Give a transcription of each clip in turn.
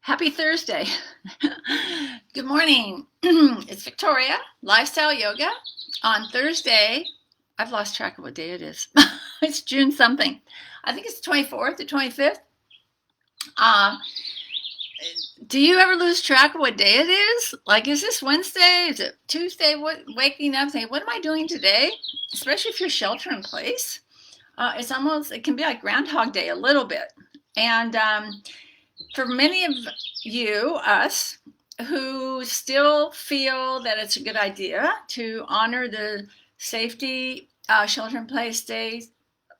Happy Thursday. Good morning. It's Victoria, Lifestyle Yoga. On Thursday, I've lost track of what day it is. It's June something. I think it's the 24th or 25th. Uh, do you ever lose track of what day it is? Like, is this Wednesday? Is it Tuesday? What? Waking up saying, what am I doing today? Especially if you're shelter in place. It can be like Groundhog Day a little bit. And for many of you, us, who still feel that it's a good idea to honor the safety, shelter in place, stay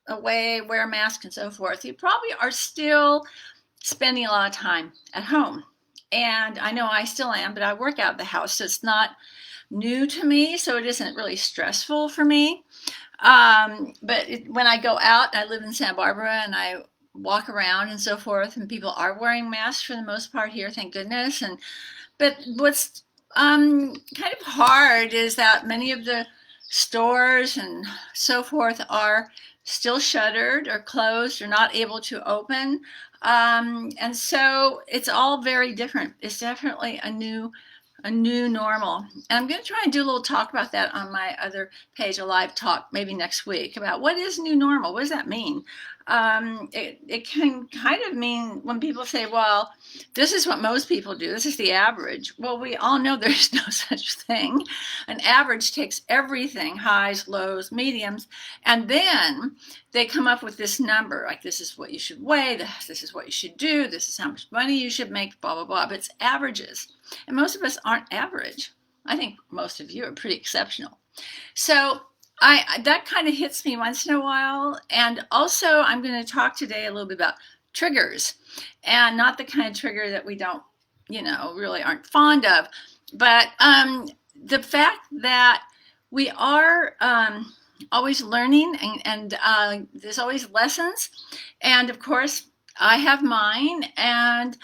away, wear a mask, and so forth, you probably are still spending a lot of time at home. And I know I still am, but I work out of the house, so it's not new to me, so it isn't really stressful for me. When I go out, I live in Santa Barbara and I walk around and so forth, and people are wearing masks for the most part here, thank goodness. But what's kind of hard is that many of the stores and so forth are still shuttered or closed or not able to open. And so it's all very different. It's definitely a new normal. And I'm going to try and do a little talk about that on my other page, a live talk maybe next week, about what is new normal. What does that mean? It can kind of mean when people say, well, this is what most people do, this is the average. Well, we all know there's no such thing. An average takes everything, highs, lows, mediums, and then they come up with this number, like this is what you should weigh, this is what you should do, this is how much money you should make, blah, blah, blah. But it's averages. And most of us aren't average. I think most of you are pretty exceptional. So that kind of hits me once in a while. And also, I'm going to talk today a little bit about triggers, and not the kind of trigger that we don't, really aren't fond of, but the fact that we are always learning, and there's always lessons. And of course, I have mine, and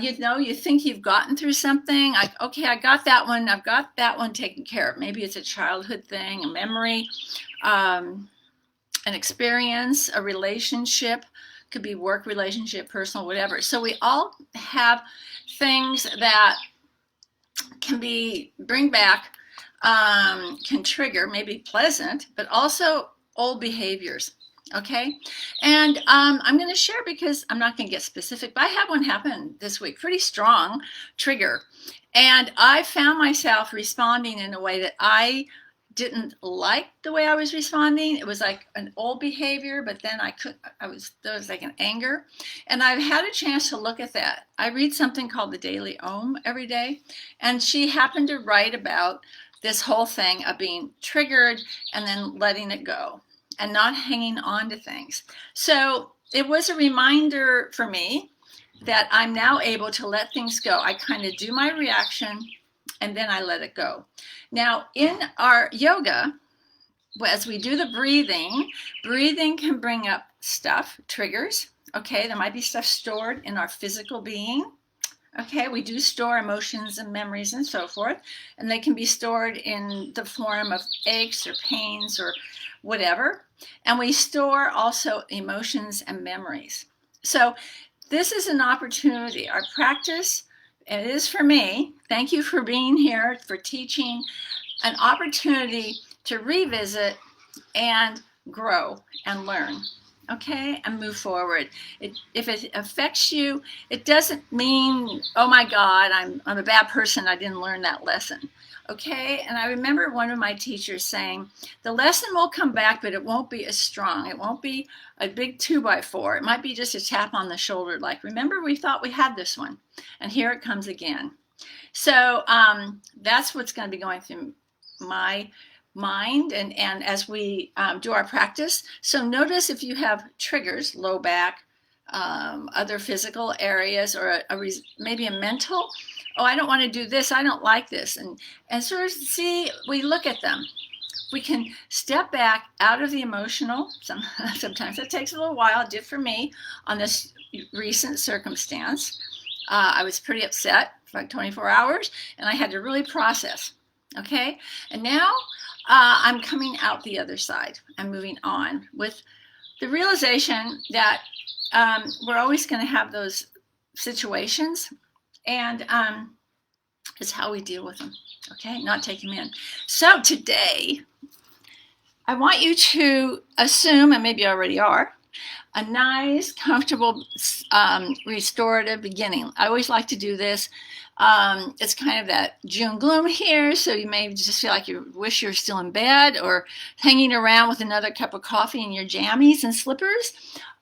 you think you've gotten through something, like, okay, I've got that one taken care of. Maybe it's a childhood thing, a memory, an experience, a relationship, could be work relationship, personal, whatever. So we all have things that can bring back, can trigger, maybe pleasant, but also old behaviors. Okay, and I'm going to share, because I'm not going to get specific, but I had one happen this week, pretty strong trigger, and I found myself responding in a way that I didn't like the way I was responding. It was like an old behavior, but then there was like an anger, and I've had a chance to look at that. I read something called the Daily Om every day, and she happened to write about this whole thing of being triggered and then letting it go and not hanging on to things. So it was a reminder for me that I'm now able to let things go. I kind of do my reaction and then I let it go. Now, in our yoga, as we do the breathing can bring up stuff, triggers. Okay, there might be stuff stored in our physical being. Okay, we do store emotions and memories and so forth, and they can be stored in the form of aches or pains or whatever. And we store also emotions and memories. So this is an opportunity. Our practice, it is for me, thank you for being here, for teaching, an opportunity to revisit and grow and learn. Okay, and move forward. If it affects you, it doesn't mean, oh my God, I'm a bad person, I didn't learn that lesson. Okay, and I remember one of my teachers saying, the lesson will come back, but it won't be as strong. It won't be a big 2x4. It might be just a tap on the shoulder, like, remember, we thought we had this one, and here it comes again. So that's what's going to be going through my mind and as we do our practice. So notice if you have triggers, low back, other physical areas, or maybe a mental, oh, I don't want to do this, I don't like this, and sort of see, we look at them. We can step back out of the emotional. Sometimes it takes a little while. It did for me on this recent circumstance. I was pretty upset for like 24 hours, and I had to really process. Okay, and now I'm coming out the other side. I'm moving on with the realization that we're always going to have those situations, and it's how we deal with them. Okay, not take them in. So today, I want you to assume, and maybe you already are, a nice, comfortable, restorative beginning. I always like to do this. It's kind of that June gloom here, so you may just feel like you wish you're still in bed or hanging around with another cup of coffee in your jammies and slippers.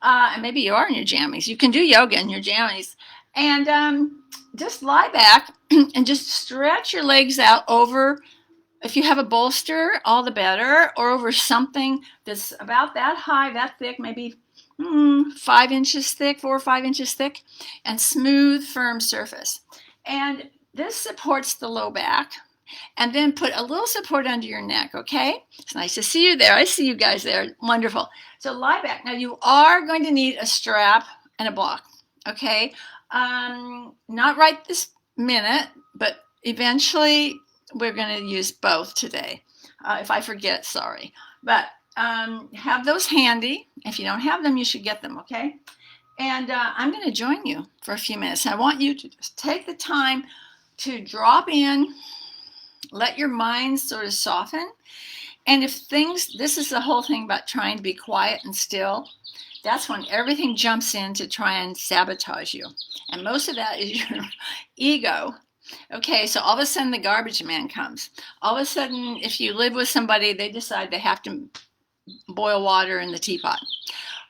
And maybe you are in your jammies. You can do yoga in your jammies. And just lie back and just stretch your legs out over, if you have a bolster, all the better, or over something that's about that high, that thick, maybe 5 inches thick, 4 or 5 inches thick, and smooth, firm surface. And this supports the low back. And then put a little support under your neck, okay? It's nice to see you there. I see you guys there. Wonderful. So lie back. Now you are going to need a strap and a block, okay? Not right this minute, but eventually we're going to use both today. If I forget, sorry. But have those handy. If you don't have them, you should get them, okay? And I'm going to join you for a few minutes. I want you to just take the time to drop in, let your mind sort of soften. And if things, this is the whole thing about trying to be quiet and still, that's when everything jumps in to try and sabotage you. And most of that is your ego. Okay, so all of a sudden the garbage man comes. All of a sudden, if you live with somebody, they decide they have to boil water in the teapot.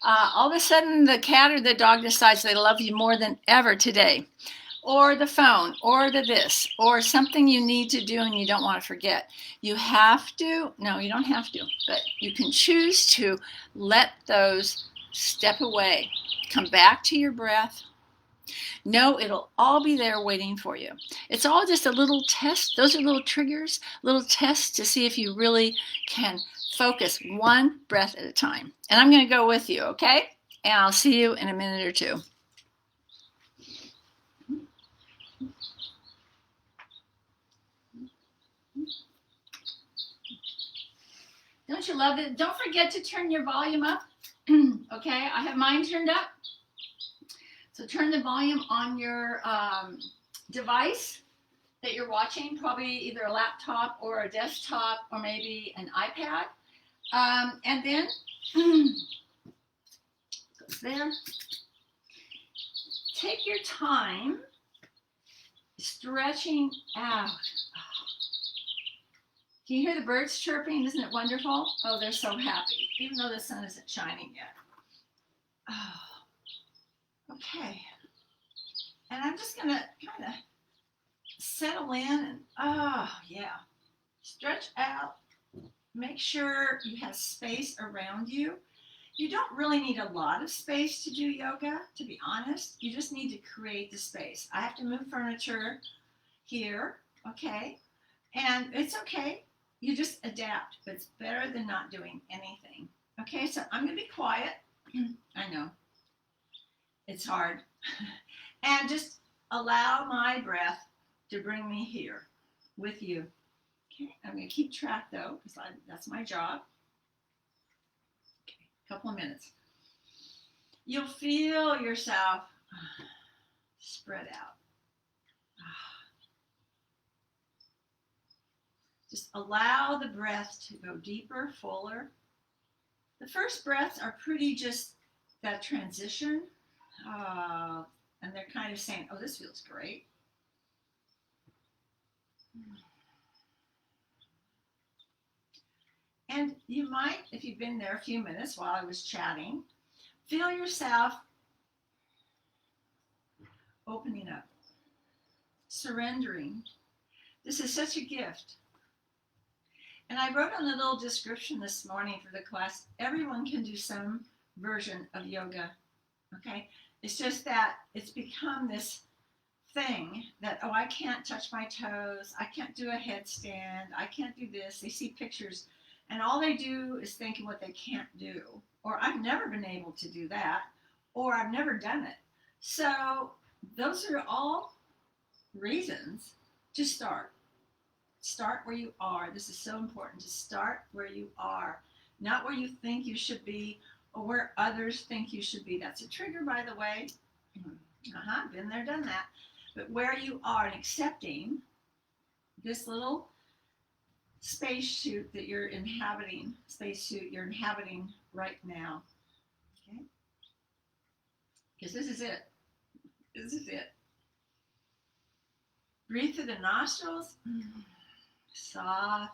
All of a sudden the cat or the dog decides they love you more than ever today. Or the phone, or the this, or something you need to do and you don't want to forget. You have to, no, you don't have to, but you can choose to let those step away. Come back to your breath. No, it'll all be there waiting for you. It's all just a little test. Those are little triggers, little tests to see if you really can focus one breath at a time. And I'm going to go with you, okay? And I'll see you in a minute or two. Don't you love it? Don't forget to turn your volume up. Okay, I have mine turned up. So turn the volume on your device that you're watching, probably either a laptop or a desktop or maybe an iPad. And then, goes there. Take your time stretching out. Can you hear the birds chirping? Isn't it wonderful? Oh, they're so happy, even though the sun isn't shining yet. Oh, okay. And I'm just going to kind of settle in and, oh, yeah. Stretch out. Make sure you have space around you. You don't really need a lot of space to do yoga, to be honest. You just need to create the space. I have to move furniture here, okay? And it's okay. You just adapt, but it's better than not doing anything. Okay, so I'm going to be quiet. I know. It's hard. And just allow my breath to bring me here with you. Okay, I'm going to keep track, though, because that's my job. Okay, a couple of minutes. You'll feel yourself spread out. Just allow the breath to go deeper, fuller. The first breaths are pretty just that transition. And they're kind of saying, oh, this feels great. And you might, if you've been there a few minutes while I was chatting, feel yourself opening up, surrendering. This is such a gift. And I wrote on the little description this morning for the class, everyone can do some version of yoga, okay? It's just that it's become this thing that, oh, I can't touch my toes, I can't do a headstand, I can't do this. They see pictures, and all they do is think of what they can't do. Or I've never been able to do that, or I've never done it. So those are all reasons to start. Start where you are. This is so important, to start where you are, not where you think you should be or where others think you should be. That's a trigger, by the way. Been there, done that. But where you are, and accepting this little spacesuit that you're inhabiting, right now. Okay? Because this is it. This is it. Breathe through the nostrils. Soften.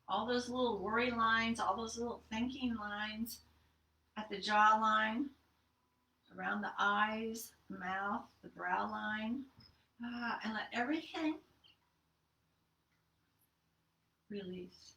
All those little worry lines, all those little thinking lines at the jawline, around the eyes, the mouth, the brow line. And let everything release.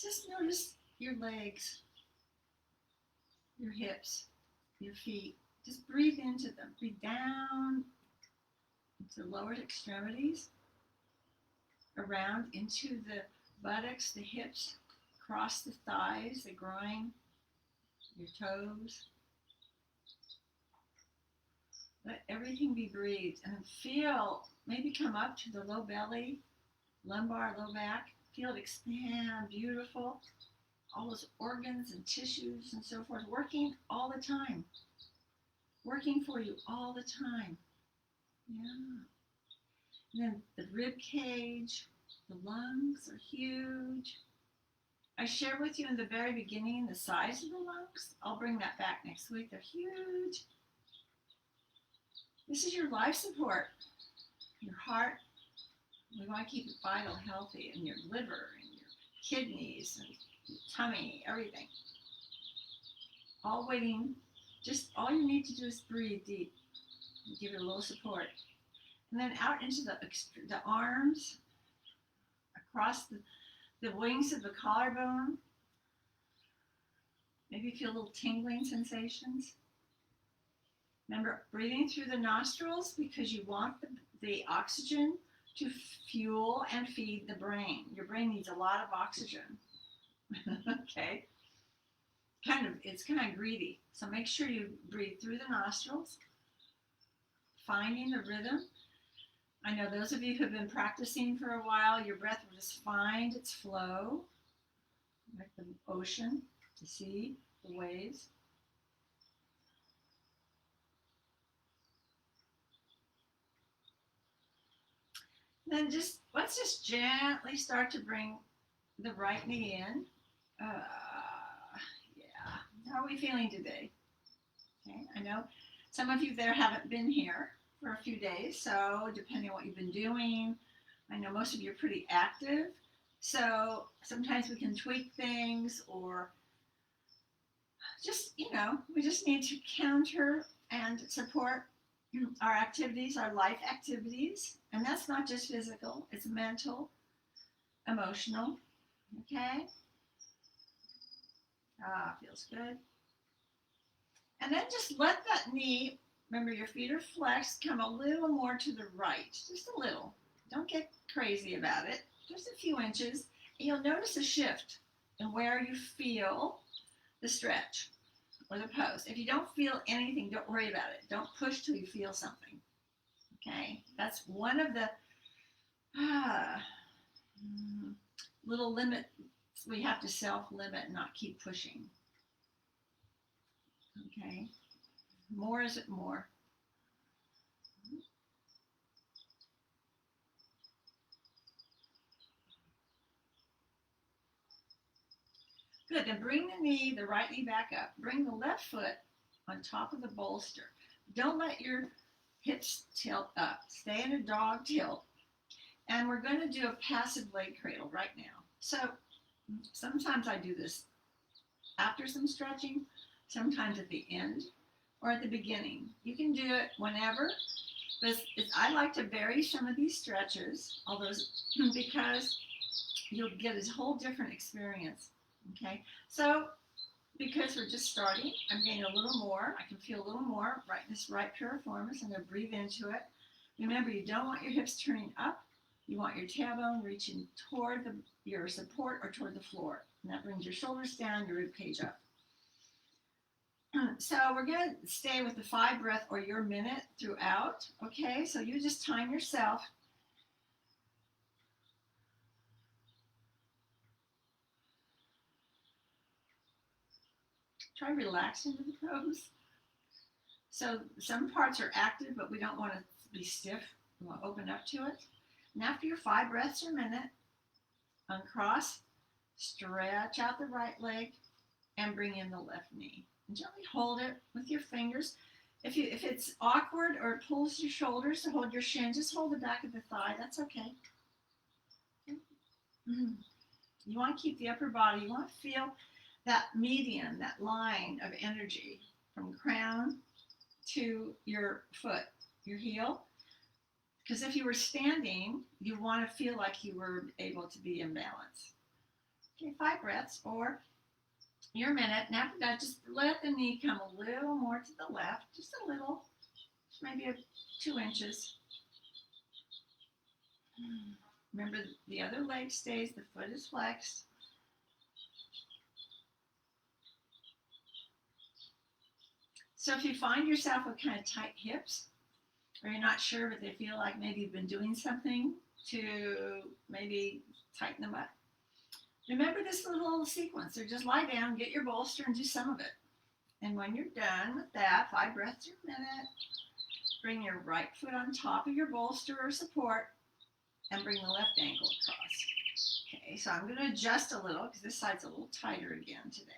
Just notice your legs, your hips, your feet. Just breathe into them. Breathe down into the lower extremities, around into the buttocks, the hips, across the thighs, the groin, your toes. Let everything be breathed, and feel, maybe come up to the low belly, lumbar, low back. Feel it expand, beautiful. All those organs and tissues and so forth, working all the time. Working for you all the time. Yeah. And then the rib cage, the lungs are huge. I shared with you in the very beginning the size of the lungs. I'll bring that back next week. They're huge. This is your life support. Your heart, we want to keep it vital, healthy, and your liver, and your kidneys, and your tummy, everything. All waiting. Just all you need to do is breathe deep and give it a little support. And then out into the arms, across the wings of the collarbone. Maybe feel little tingling sensations. Remember, breathing through the nostrils because you want the oxygen to fuel and feed the brain. Your brain needs a lot of oxygen. Okay? It's kind of greedy. So make sure you breathe through the nostrils, finding the rhythm. I know those of you who have been practicing for a while, your breath will just find its flow, like the ocean, the sea, the waves. Then let's just gently start to bring the right knee in. Yeah. How are we feeling today? Okay, I know some of you there haven't been here for a few days, so depending on what you've been doing, I know most of you are pretty active, so sometimes we can tweak things, or just, we just need to counter and support our activities, our life activities, and that's not just physical, it's mental, emotional, okay? Feels good. And then just let that knee, remember your feet are flexed, come a little more to the right, just a little. Don't get crazy about it, just a few inches. And you'll notice a shift in where you feel the stretch or the pose. If you don't feel anything, don't worry about it. Don't push till you feel something. Okay, that's one of the little limits we have to self-limit, not keep pushing. Okay, more isn't more. Good. Then bring the right knee back up. Bring the left foot on top of the bolster. Don't let your hips tilt up. Stay in a dog tilt. And we're going to do a passive leg cradle right now. So sometimes I do this after some stretching, sometimes at the end or at the beginning. You can do it whenever, but I like to vary some of these stretches, because you'll get a whole different experience. Okay, so because we're just starting, I'm getting a little more. I can feel a little more right in this right piriformis. I'm going to breathe into it. Remember, you don't want your hips turning up. You want your tailbone reaching toward your support or toward the floor. And that brings your shoulders down, your rib cage up. So we're going to stay with the 5 breath or your minute throughout. Okay, so you just time yourself. Try relaxing into the pose. So some parts are active, but we don't want to be stiff. We want to open up to it. And after your 5 breaths per minute, uncross, stretch out the right leg, and bring in the left knee. And gently hold it with your fingers. If it's awkward or it pulls your shoulders to hold your shin, just hold the back of the thigh. That's okay. You want to keep the upper body. You want to feel that median, that line of energy from crown to your foot, your heel. Because if you were standing, you want to feel like you were able to be in balance. Okay, 5 breaths or your minute. And after that, just let the knee come a little more to the left, just a little, maybe 2 inches. Remember, the other leg stays, the foot is flexed. So if you find yourself with kind of tight hips, or you're not sure, but they feel like maybe you've been doing something to maybe tighten them up, remember this little sequence. So just lie down, get your bolster, and do some of it. And when you're done with that, 5 breaths per minute, bring your right foot on top of your bolster or support, and bring the left ankle across. Okay, so I'm going to adjust a little because this side's a little tighter again today.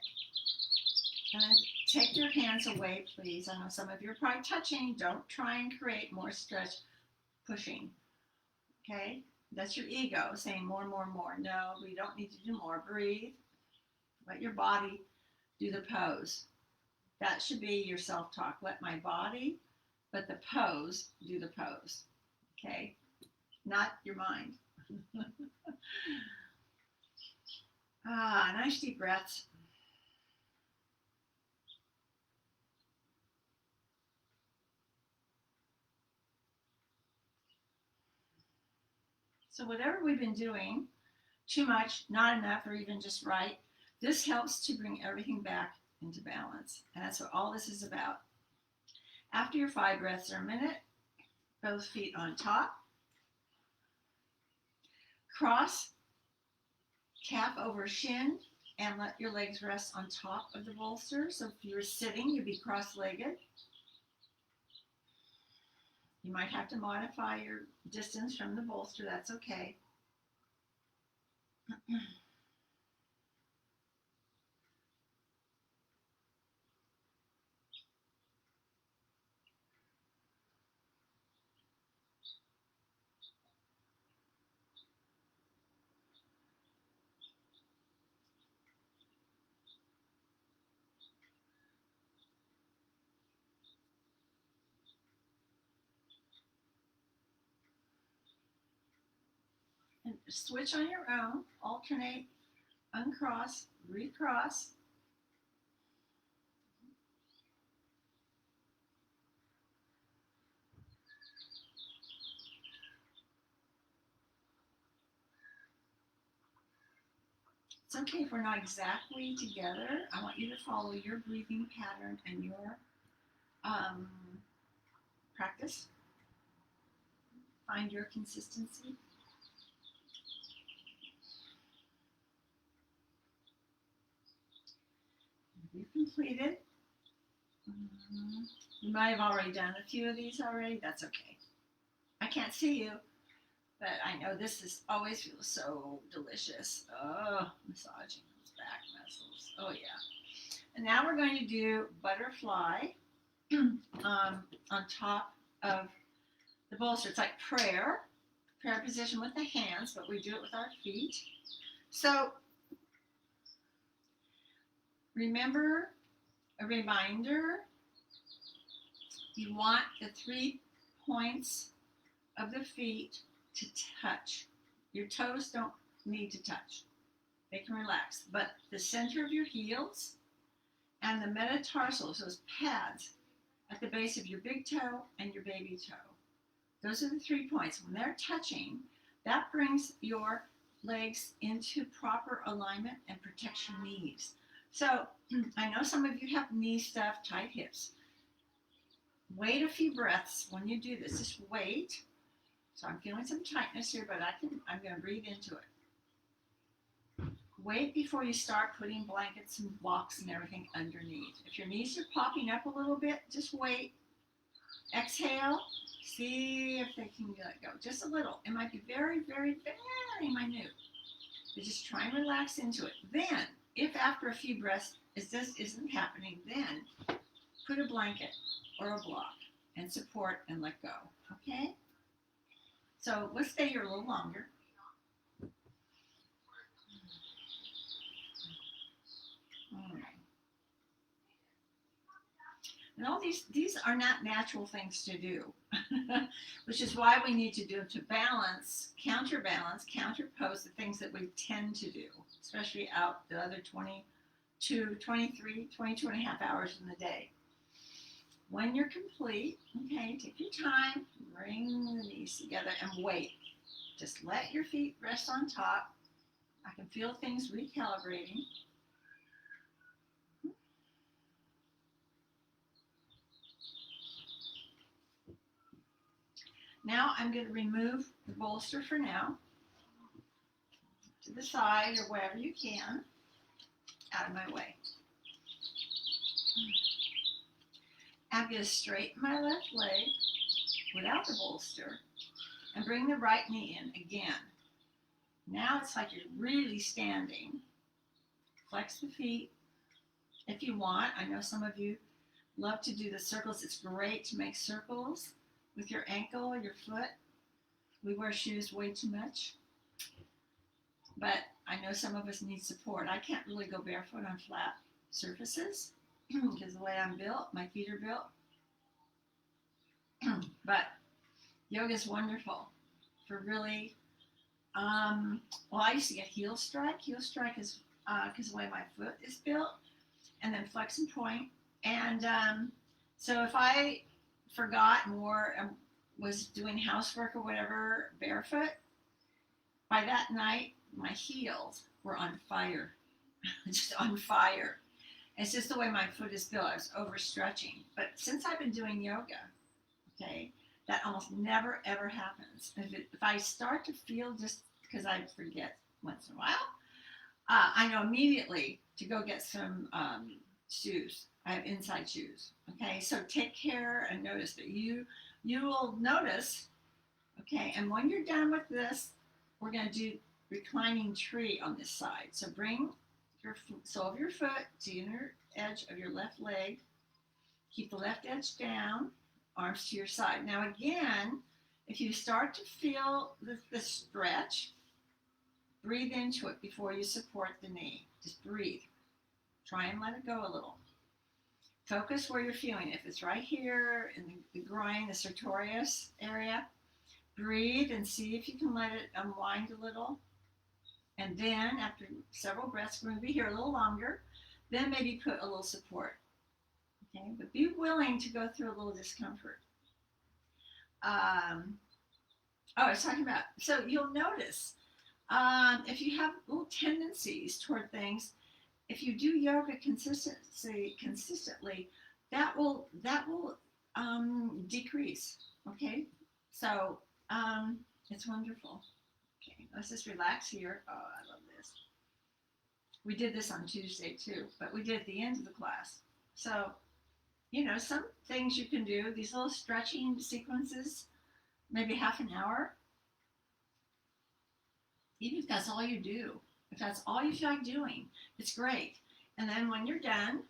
And then take your hands away, please. I know some of you are probably touching. Don't try and create more stretch pushing. Okay? That's your ego saying more, more, more. No, we don't need to do more. Breathe. Let your body do the pose. That should be your self-talk. Let my body, let the pose do the pose. Okay? Not your mind. Nice deep breaths. So whatever we've been doing, too much, not enough, or even just right, this helps to bring everything back into balance. And that's what all this is about. After your 5 breaths or a minute, both feet on top. Cross, calf over shin, and let your legs rest on top of the bolster. So if you were sitting, you'd be cross-legged. You might have to modify your distance from the bolster. That's okay. And switch on your own. Alternate, uncross, recross. It's okay if we're not exactly together. I want you to follow your breathing pattern and your practice. Find your consistency. We've completed. You might have already done a few of these already. That's okay. I can't see you, but I know this always feels so delicious. Oh, massaging those back muscles. Oh yeah. And now we're going to do butterfly on top of the bolster. It's like prayer position with the hands, but we do it with our feet. So remember, a reminder, you want the 3 points of the feet to touch. Your toes don't need to touch. They can relax. But the center of your heels and the metatarsals, those pads at the base of your big toe and your baby toe, those are the 3 points. When they're touching, that brings your legs into proper alignment and protects your knees. So I know some of you have knee stuff, tight hips. Wait a few breaths when you do this. Just wait. So I'm feeling some tightness here, but I'm going to breathe into it. Wait before you start putting blankets and blocks and everything underneath. If your knees are popping up a little bit, just wait. Exhale. See if they can let go. Just a little. It might be very, very, very minute. But just try and relax into it. Then, if after a few breaths this isn't happening, then put a blanket or a block and support and let go. Okay? So let's stay here a little longer. All right. And all these are not natural things to do, which is why we need to do them to balance, counterbalance, counterpose the things that we tend to do, especially out the other 22 and a half hours in the day. When you're complete, okay, take your time, bring the knees together and wait. Just let your feet rest on top. I can feel things recalibrating. Now I'm going to remove the bolster for now, to the side or wherever you can, out of my way. I'm going to straighten my left leg without the bolster and bring the right knee in again. Now it's like you're really standing. Flex the feet if you want. I know some of you love to do the circles. It's great to make circles with your ankle or your foot. We wear shoes way too much. But I know some of us need support. I can't really go barefoot on flat surfaces because the way I'm built, my feet are built. But yoga is wonderful for really, well, I used to get heel strike. Heel strike is because the way my foot is built, and then flex and point. And so if I forgot more, was doing housework or whatever barefoot, by that night, my heels were on fire, just on fire. It's just the way my foot is built. I was overstretching. But since I've been doing yoga, okay, that almost never, ever happens. If I start to feel, just because I forget once in a while, I know immediately to go get some shoes. I have inside shoes. Okay, so take care and notice that you will notice. Okay, and when you're done with this, we're going to do reclining tree on this side. So bring your sole of your foot to the inner edge of your left leg. Keep the left edge down, arms to your side. Now again, if you start to feel the stretch, breathe into it before you support the knee. Just breathe. Try and let it go a little. Focus where you're feeling. If it's right here in the groin, the sartorius area, breathe and see if you can let it unwind a little. And then after several breaths, we're going to be here a little longer. Then maybe put a little support. Okay, but be willing to go through a little discomfort. I was talking about, so you'll notice if you have little tendencies toward things, if you do yoga consistently, that will decrease. Okay, so it's wonderful. Okay, let's just relax here. Oh, I love this. We did this on Tuesday too, but we did at the end of the class. So, you know, some things you can do, these little stretching sequences, maybe half an hour. Even if that's all you do, If that's all you feel like doing, it's great. And then when you're done,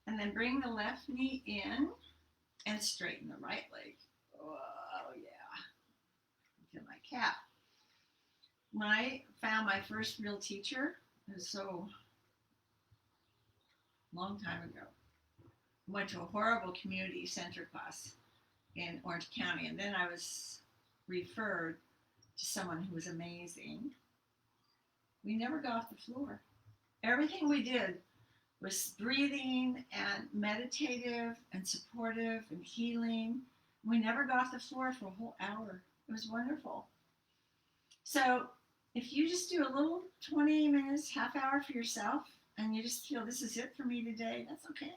and then bring the left knee in and straighten the right leg. Oh, yeah. Feel my calf. When I found my first real teacher, it was so long time ago. I went to a horrible community center class in Orange County, and then I was referred to someone who was amazing. We never got off the floor. Everything we did was breathing and meditative and supportive and healing. We never got off the floor for a whole hour. It was wonderful. So if you just do a little 20 minutes, half hour for yourself, and you just feel this is it for me today, that's okay.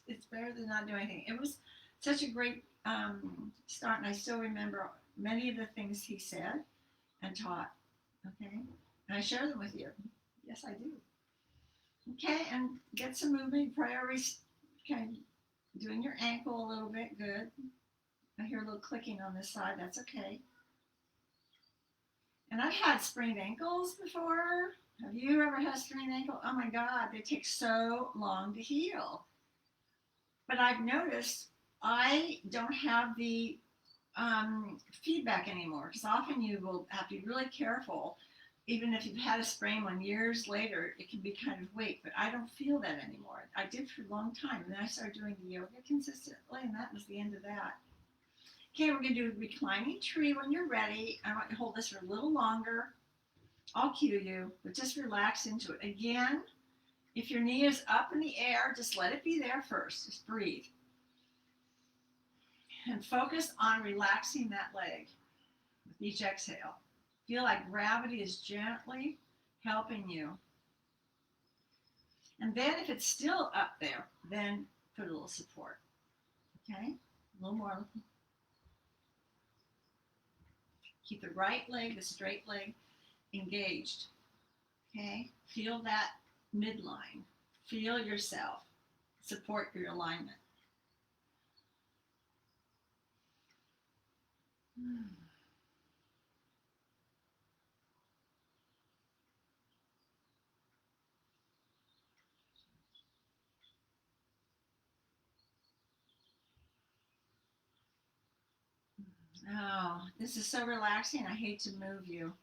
It's better than not doing anything. It was such a great start, and I still remember many of the things he said and taught. Okay, and I share them with you. Yes, I do. Okay, and get some movement. Priorities. Okay, doing your ankle a little bit. Good. I hear a little clicking on this side. That's okay. And I've had sprained ankles before. Have you ever had a sprained ankle? Oh my God, they take so long to heal. But I've noticed I don't have the feedback anymore, because often you will have to be really careful. Even if you've had a sprain one years later, it can be kind of weak, but I don't feel that anymore. I did for a long time, and then I started doing the yoga consistently, and that was the end of that. Okay, we're going to do a reclining tree when you're ready. I want you to hold this for a little longer. I'll cue you, but just relax into it. Again, if your knee is up in the air, just let it be there first. Just breathe. And focus on relaxing that leg with each exhale. Feel like gravity is gently helping you. And then if it's still up there, then put a little support. Okay? A little more. Keep the right leg, the straight leg, engaged. Okay? Feel that midline. Feel yourself. Support your alignment. Oh, this is so relaxing. I hate to move you.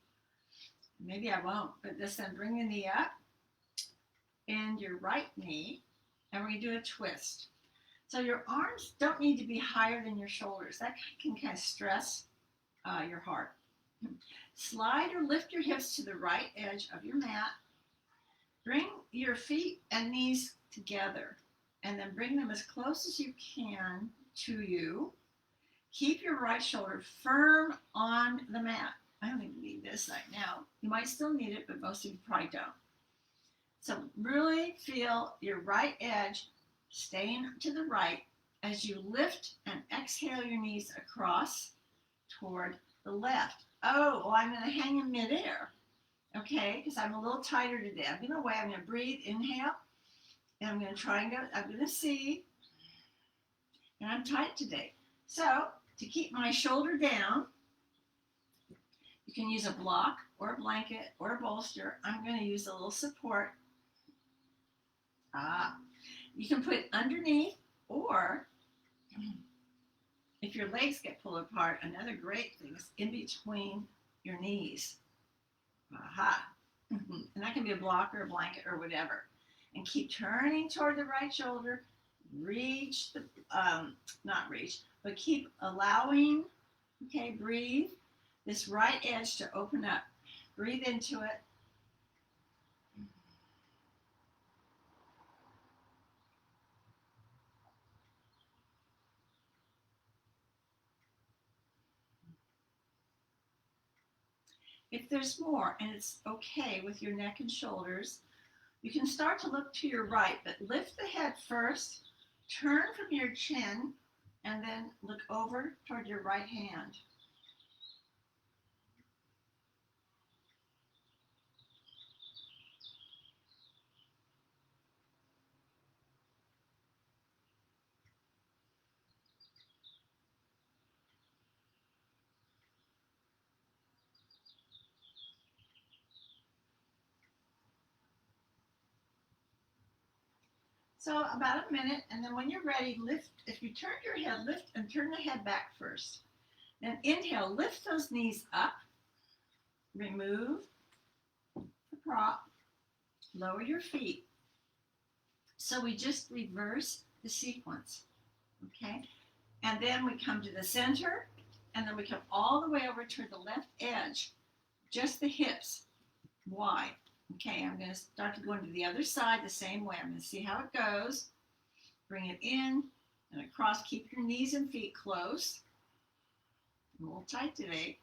Maybe I won't, but just then bring the knee up and your right knee, and we're going to do a twist. So your arms don't need to be higher than your shoulders. That can kind of stress your heart. Slide or lift your hips to the right edge of your mat. Bring your feet and knees together, and then bring them as close as you can to you. Keep your right shoulder firm on the mat. I don't even need this right now. You might still need it, but most of you probably don't. So really feel your right edge staying to the right as you lift and exhale your knees across toward the left. Oh, well, I'm going to hang in midair, okay, because I'm a little tighter today. I'm going to wait. I'm going to breathe, inhale, and I'm going to try and go. I'm going to see, and I'm tight today. So to keep my shoulder down, you can use a block or a blanket or a bolster. I'm going to use a little support. You can put it underneath, or if your legs get pulled apart, another great thing is in between your knees. And that can be a block or a blanket or whatever. And keep turning toward the right shoulder. Reach the, not reach, but keep allowing, okay, breathe, this right edge to open up. Breathe into it. If there's more, and it's okay with your neck and shoulders, you can start to look to your right, but lift the head first, turn from your chin, and then look over toward your right hand. So about a minute, and then when you're ready, lift. If you turn your head, lift and turn the head back first. Then inhale, lift those knees up, remove the prop, lower your feet. So we just reverse the sequence, okay? And then we come to the center, and then we come all the way over to the left edge, just the hips wide. Okay, I'm going to start to go into the other side the same way. I'm going to see how it goes. Bring it in and across. Keep your knees and feet close. I'm a little tight today.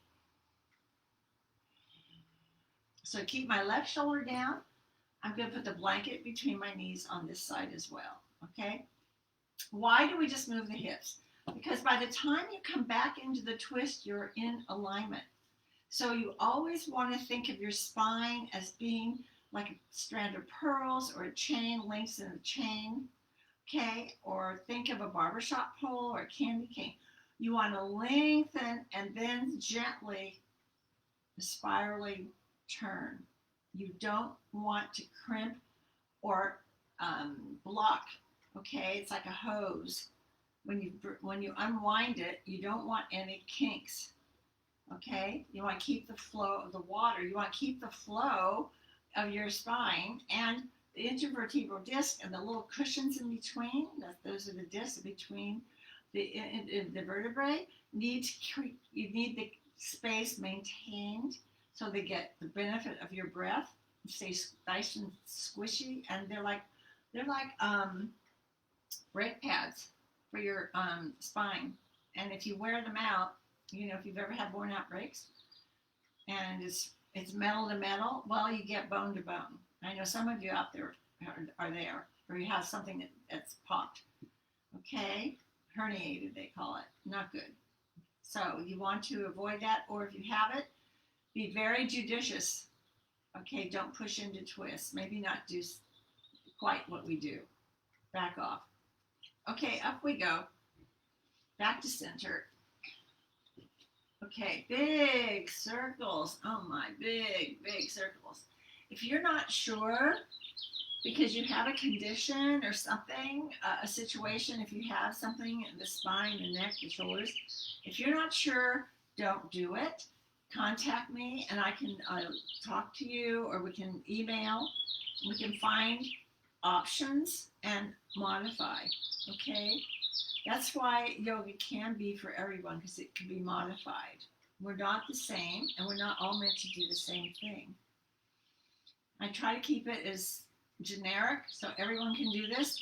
So keep my left shoulder down. I'm going to put the blanket between my knees on this side as well. Okay? Why do we just move the hips? Because by the time you come back into the twist, you're in alignment. So you always want to think of your spine as being like a strand of pearls or a chain, links in a chain, okay? Or think of a barbershop pole or a candy cane. You want to lengthen and then gently, spirally turn. You don't want to crimp or block, okay? It's like a hose. When you unwind it, you don't want any kinks. Okay, you want to keep the flow of the water. You want to keep the flow of your spine and the intervertebral disc and the little cushions in between. Those are the discs between the vertebrae. You need the space maintained so they get the benefit of your breath. Stay nice and squishy, and they're like brake pads for your spine. And if you wear them out, you know, if you've ever had worn out brakes and it's metal to metal, well, you get bone to bone. I know some of you out there are there, or you have something that's popped. Okay? Herniated, they call it. Not good. So you want to avoid that, or if you have it, be very judicious. Okay? Don't push into twists. Maybe not do quite what we do. Back off. Okay, up we go. Back to center. Okay, big circles. Oh my, big circles. If you're not sure, because you have a condition or something, a situation, if you have something in the spine, the neck, the shoulders, if you're not sure, don't do it. Contact me and I can talk to you, or we can email. We can find options and modify, okay? That's why yoga can be for everyone, because it can be modified. We're not the same, and we're not all meant to do the same thing. I try to keep it as generic so everyone can do this,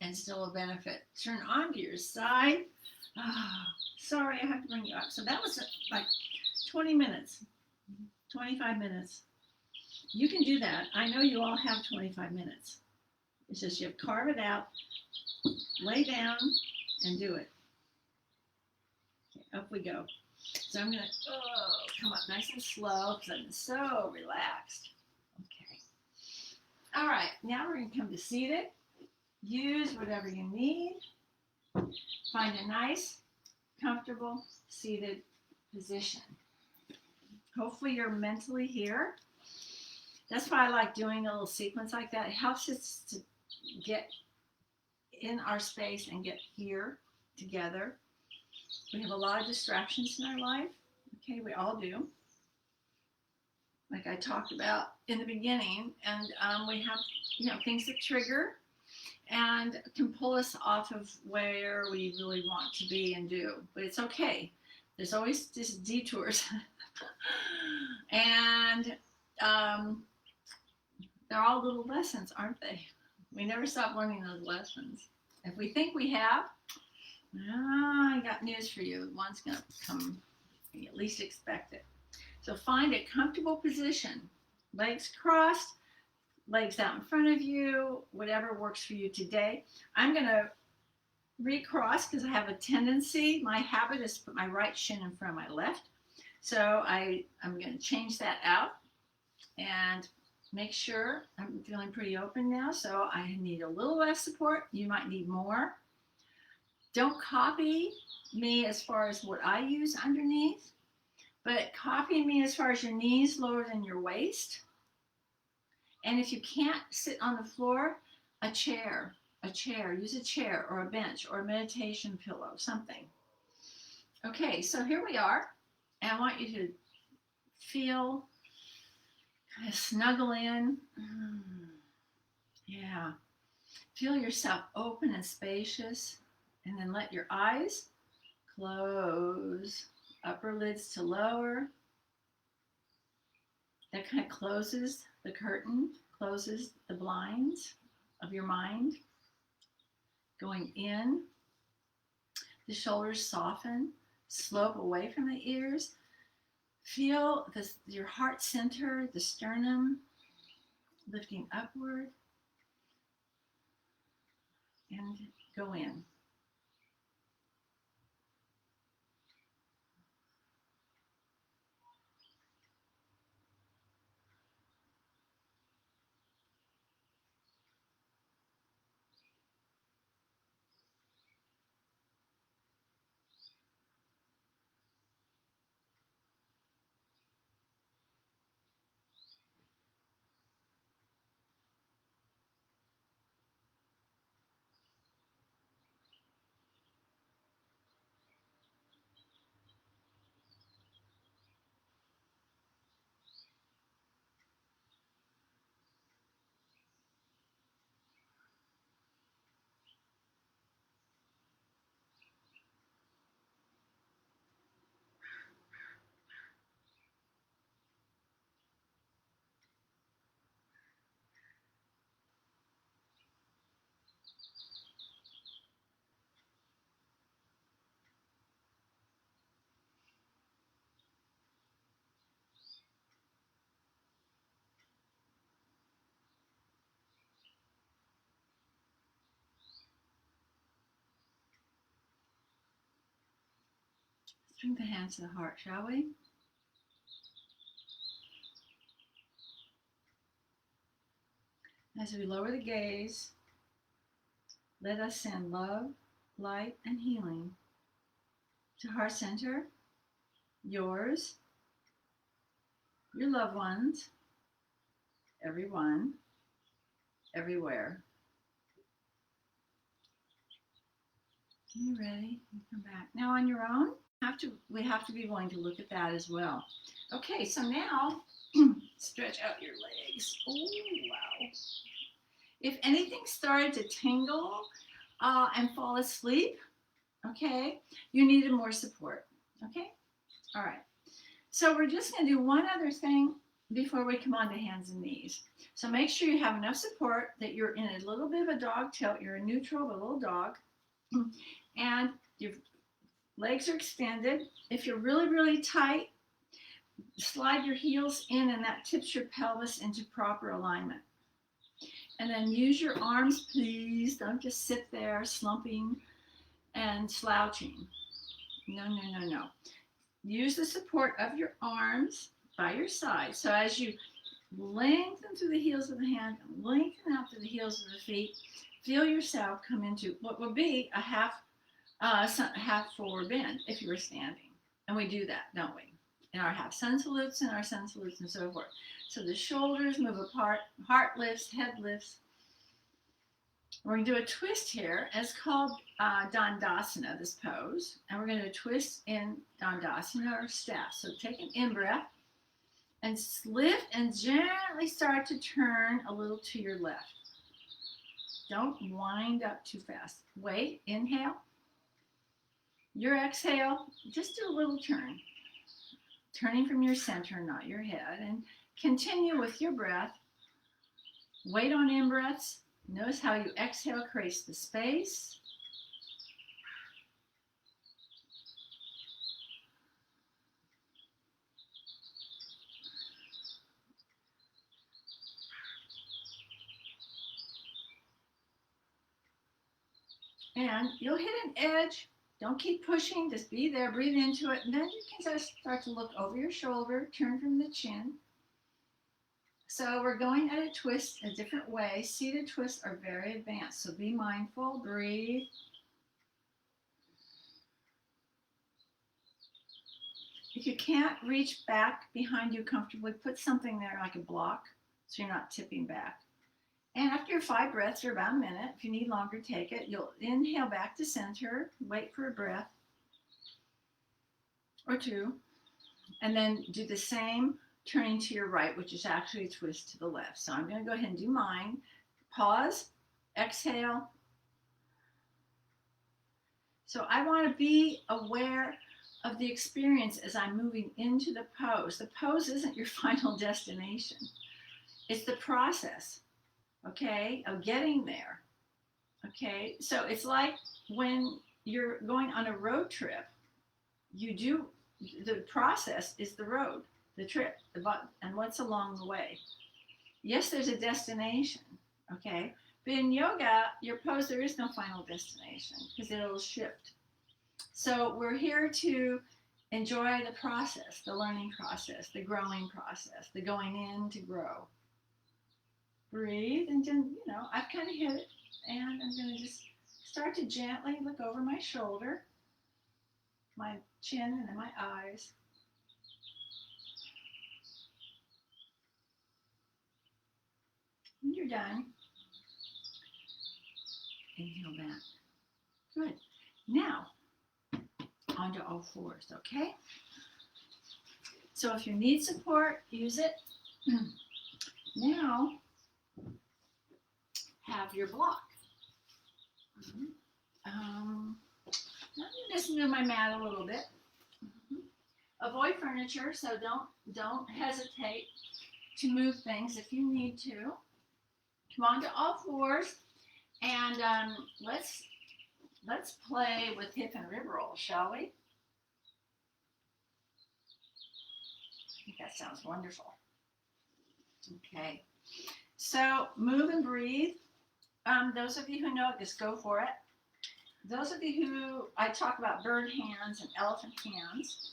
and still a benefit. Turn onto your side. Oh, sorry, I have to bring you up. So that was like 20 minutes, 25 minutes. You can do that. I know you all have 25 minutes. It's just you have to carve it out. Lay down and do it. Okay, up we go. So I'm going to come up nice and slow because I'm so relaxed. Okay. All right. Now we're going to come to seated. Use whatever you need. Find a nice, comfortable, seated position. Hopefully you're mentally here. That's why I like doing a little sequence like that. It helps us to get in our space and get here together. We have a lot of distractions in our life. Okay, we all do. Like I talked about in the beginning, and we have things that trigger and can pull us off of where we really want to be and do. But it's okay. There's always just detours. And they're all little lessons, aren't they? We never stop learning those lessons. If we think we have, I got news for you. One's going to come, you at least expect it. So find a comfortable position. Legs crossed, legs out in front of you, whatever works for you today. I'm going to recross because I have a tendency, my habit is to put my right shin in front of my left. So I'm going to change that out and make sure I'm feeling pretty open now. So I need a little less support. You might need more. Don't copy me as far as what I use underneath, but copy me as far as your knees lower than your waist. And if you can't sit on the floor, A chair, use a chair or a bench or a meditation pillow, something. Okay, so here we are. And I want you to feel, kind of snuggle in. Yeah. Feel yourself open and spacious. And then let your eyes close. Upper lids to lower. That kind of closes the curtain, closes the blinds of your mind. Going in. The shoulders soften, slope away from the ears. Feel your heart center, the sternum, lifting upward. And go in. Let's bring the hands to the heart, shall we? As we lower the gaze, let us send love, light, and healing to heart center, yours, your loved ones, everyone, everywhere. You ready? You come back. Now on your own, we have to be willing to look at that as well. Okay, so now stretch out your legs. Oh, wow. If anything started to tingle and fall asleep, okay, you needed more support. Okay? All right. So we're just going to do one other thing before we come on to hands and knees. So make sure you have enough support that you're in a little bit of a dog tilt. You're in neutral, but a little dog. And your legs are extended. If you're really, really tight, slide your heels in and that tips your pelvis into proper alignment. And then use your arms, please. Don't just sit there slumping and slouching. No, no, no, no. Use the support of your arms by your side. So as you lengthen through the heels of the hand, lengthen out through the heels of the feet, feel yourself come into what would be a half forward bend if you were standing. And we do that, don't we? In our half sun salutes and our sun salutes and so forth. So the shoulders move apart, heart lifts, head lifts. We're going to do a twist here. It's called Dandasana, this pose. And we're going to twist in Dandasana or staff. So take an in-breath and lift and gently start to turn a little to your left. Don't wind up too fast. Wait, inhale. Your exhale, just do a little turn. Turning from your center, not your head. And continue with your breath. Wait on in-breaths. Notice how you exhale creates the space. And you'll hit an edge. Don't keep pushing, just be there, breathe into it, and then you can just start to look over your shoulder, turn from the chin. So we're going at a twist a different way. Seated twists are very advanced, so be mindful, breathe. If you can't reach back behind you comfortably, put something there like a block so you're not tipping back. And after your 5 breaths, or about a minute, if you need longer, take it. You'll inhale back to center, wait for a breath or two, and then do the same turning to your right, which is actually a twist to the left. So I'm going to go ahead and do mine. Pause, exhale. So I want to be aware of the experience as I'm moving into the pose. The pose isn't your final destination. It's the process, okay, of getting there. Okay, so it's like when you're going on a road trip, the process is the road, the trip, and what's along the way. Yes, there's a destination, okay, but in yoga, your pose, there is no final destination because it'll shift. So we're here to enjoy the process, the learning process, the growing process, the going in to grow. Breathe, and then, I've kind of hit it, and I'm going to just start to gently look over my shoulder, my chin, and then my eyes. When you're done, inhale back. Good. Now, onto all fours, okay? So if you need support, use it. Now, have your block. I'm just move my mat a little bit. Avoid furniture, so don't hesitate to move things if you need to. Come on to all fours, and let's play with hip and rib rolls, shall we? I think that sounds wonderful. Okay, so move and breathe. Those of you who know it, just go for it. Those of you who, I talk about bird hands and elephant hands.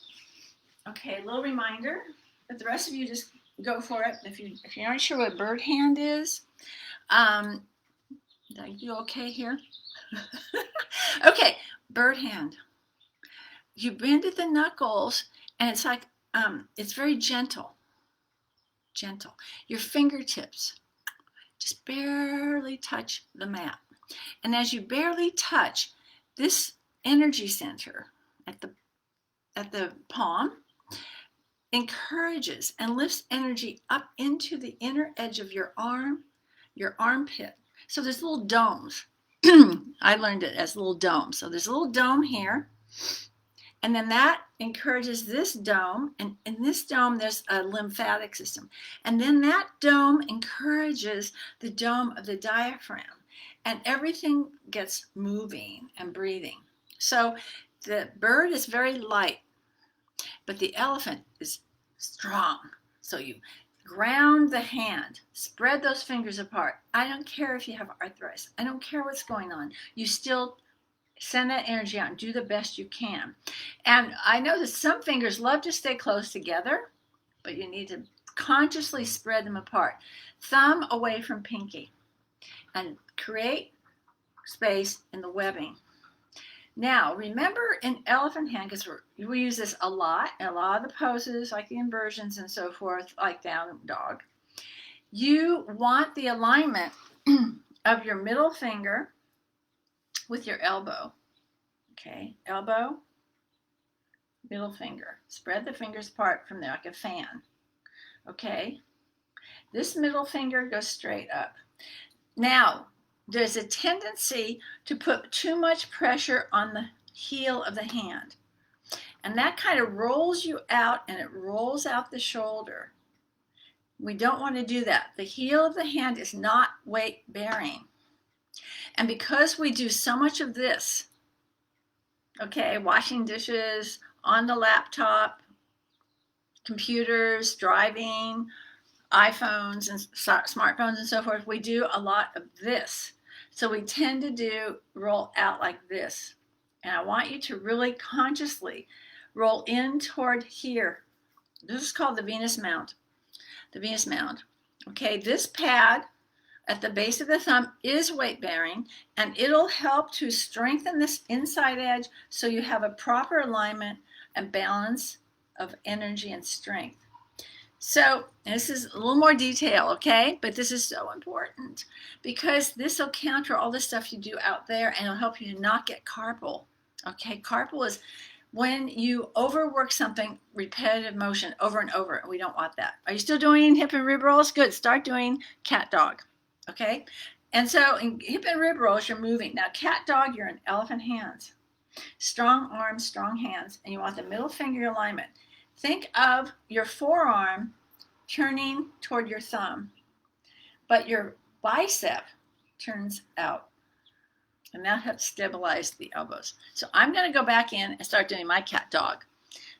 Okay, a little reminder, but the rest of you just go for it. If you're not sure what bird hand is, did I do okay here? Okay, bird hand. You bend at the knuckles, and it's like, it's very gentle. Gentle. Your fingertips just barely touch the mat. And as you barely touch, this energy center at the palm encourages and lifts energy up into the inner edge of your arm, your armpit. So there's little domes. I learned it as little domes. So there's a little dome here. And then that encourages this dome. And in this dome, there's a lymphatic system. And then that dome encourages the dome of the diaphragm. And everything gets moving and breathing. So the bird is very light, but the elephant is strong. So you ground the hand, spread those fingers apart. I don't care if you have arthritis. I don't care what's going on. You still send that energy out and do the best you can. And I know that some fingers love to stay close together, but you need to consciously spread them apart. Thumb away from pinky and create space in the webbing. Now, remember in elephant hand, because we use this a lot in a lot of the poses, like the inversions and so forth, like down dog. You want the alignment of your middle finger with your elbow. Okay, elbow, middle finger. Spread the fingers apart from there like a fan. Okay, this middle finger goes straight up. Now, there's a tendency to put too much pressure on the heel of the hand. And that kind of rolls you out, and it rolls out the shoulder. We don't want to do that. The heel of the hand is not weight bearing. And because we do so much of this, okay, washing dishes, on the laptop, computers, driving, iPhones and smartphones and so forth, we do a lot of this. So we tend to roll out like this. And I want you to really consciously roll in toward here. This is called the Venus Mount. The Venus Mound. Okay, this pad at the base of the thumb is weight bearing, and it'll help to strengthen this inside edge so you have a proper alignment and balance of energy and strength. So this is a little more detail, okay? But this is so important because this will counter all the stuff you do out there and it'll help you to not get carpal. Okay, carpal is when you overwork something, repetitive motion over and over. We don't want that. Are you still doing hip and rib rolls? Good. Start doing cat dog. Okay. And so in hip and rib rolls, you're moving. Now, cat dog, you're in elephant hands. Strong arms, strong hands, and you want the middle finger alignment. Think of your forearm turning toward your thumb, but your bicep turns out. And that helps stabilize the elbows. So I'm going to go back in and start doing my cat dog.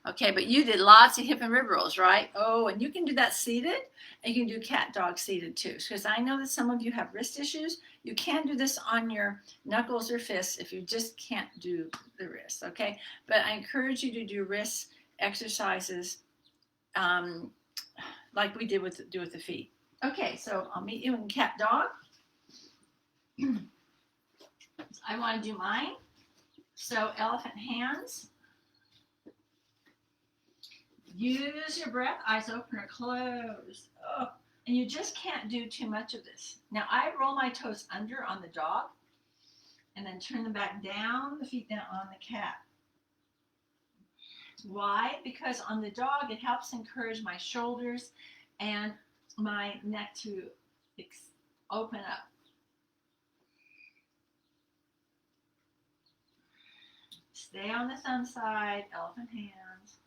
Okay, but you did lots of hip and rib rolls, right? Oh, and you can do that seated, and you can do cat dog seated too. Because I know that some of you have wrist issues. You can do this on your knuckles or fists if you just can't do the wrists, okay? But I encourage you to do wrist exercises like we did with the feet. Okay, so I'll meet you in cat dog. I want to do mine. So elephant hands. Use your breath, eyes open or closed. Oh, and you just can't do too much of this. Now I roll my toes under on the dog and then turn them back down, the feet down on the cat. Why? Because on the dog, it helps encourage my shoulders and my neck to open up. Stay on the thumb side, elephant hands.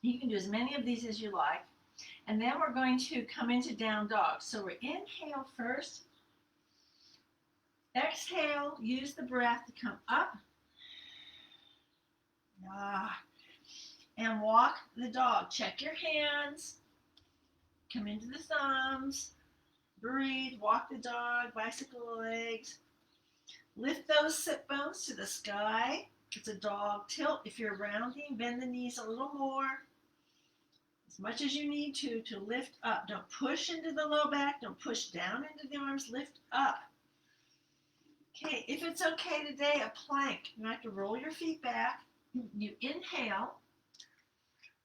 You can do as many of these as you like. And then we're going to come into down dog. So we inhale first. Exhale, use the breath to come up. And walk the dog. Check your hands. Come into the thumbs. Breathe, walk the dog, bicycle legs. Lift those sit bones to the sky. It's a dog tilt. If you're rounding, bend the knees a little more. As much as you need to lift up. Don't push into the low back. Don't push down into the arms. Lift up. Okay, if it's okay today, a plank. You have to roll your feet back. You inhale.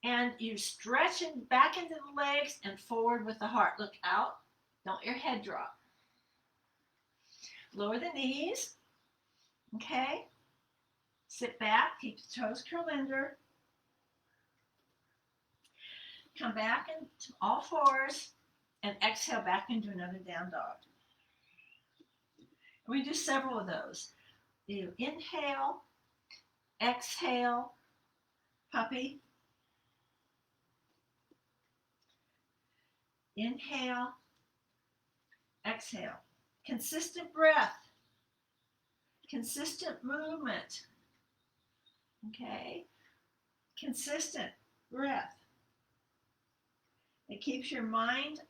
And you stretch back into the legs and forward with the heart. Look out. Don't let your head drop. Lower the knees. Okay. Sit back. Keep the toes curled under. Come back into all fours and exhale back into another down dog. We do several of those. You inhale, exhale, puppy. Inhale, exhale. Consistent breath. Consistent movement. Okay. Consistent breath. It keeps your mind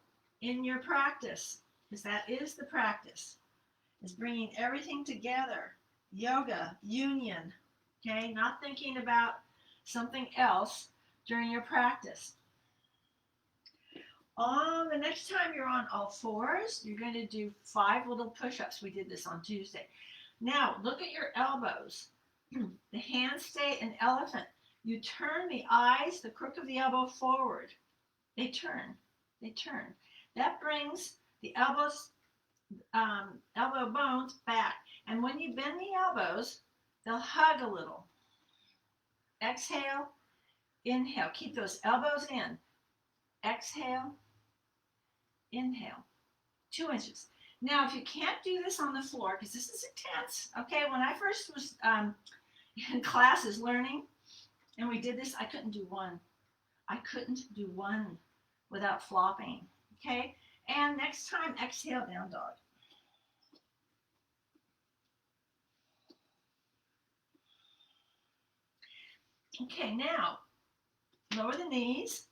in your practice, because that is the practice. Is bringing everything together. Yoga, union. Okay. Not thinking about something else during your practice. The next time you're on all fours, you're going to do 5 little push-ups. We did this on Tuesday. Now, look at your elbows. The hands stay an elephant. You turn the eyes, the crook of the elbow forward. They turn. They turn. That brings the elbows, elbow bones back. And when you bend the elbows, they'll hug a little. Exhale, inhale. Keep those elbows in. Exhale, inhale. 2 inches. Now, if you can't do this on the floor, because this is intense, okay, when I first was in classes learning, and we did this, I couldn't do one. I couldn't do one without flopping, okay? And next time, exhale, down dog. Okay, now, lower the knees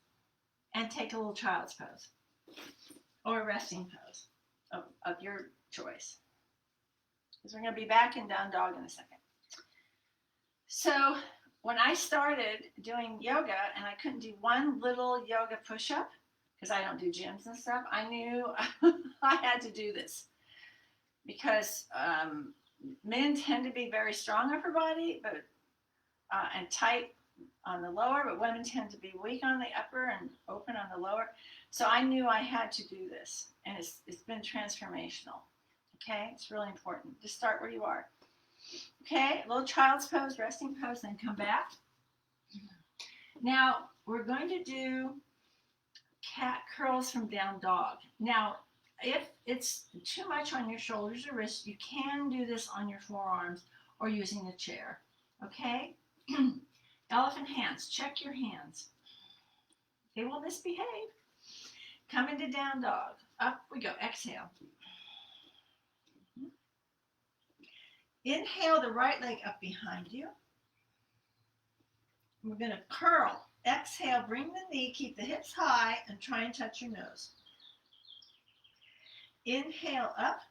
and take a little child's pose or a resting pose of your choice. Because we're going to be back in down dog in a second. So when I started doing yoga and I couldn't do one little yoga push-up, because I don't do gyms and stuff, I knew I had to do this. Because men tend to be very strong upper body, but and tight on the lower, but women tend to be weak on the upper and open on the lower. So I knew I had to do this, and it's been transformational. Okay, it's really important. Just start where you are. Okay, a little child's pose, resting pose, then come back. Now we're going to do cat curls from down dog. Now, if it's too much on your shoulders or wrists, you can do this on your forearms or using the chair. Okay? Elephant hands. Check your hands. They will misbehave. Come into down dog. Up we go. Exhale. Inhale the right leg up behind you. We're going to curl. Exhale, bring the knee, keep the hips high, and try and touch your nose. Inhale up.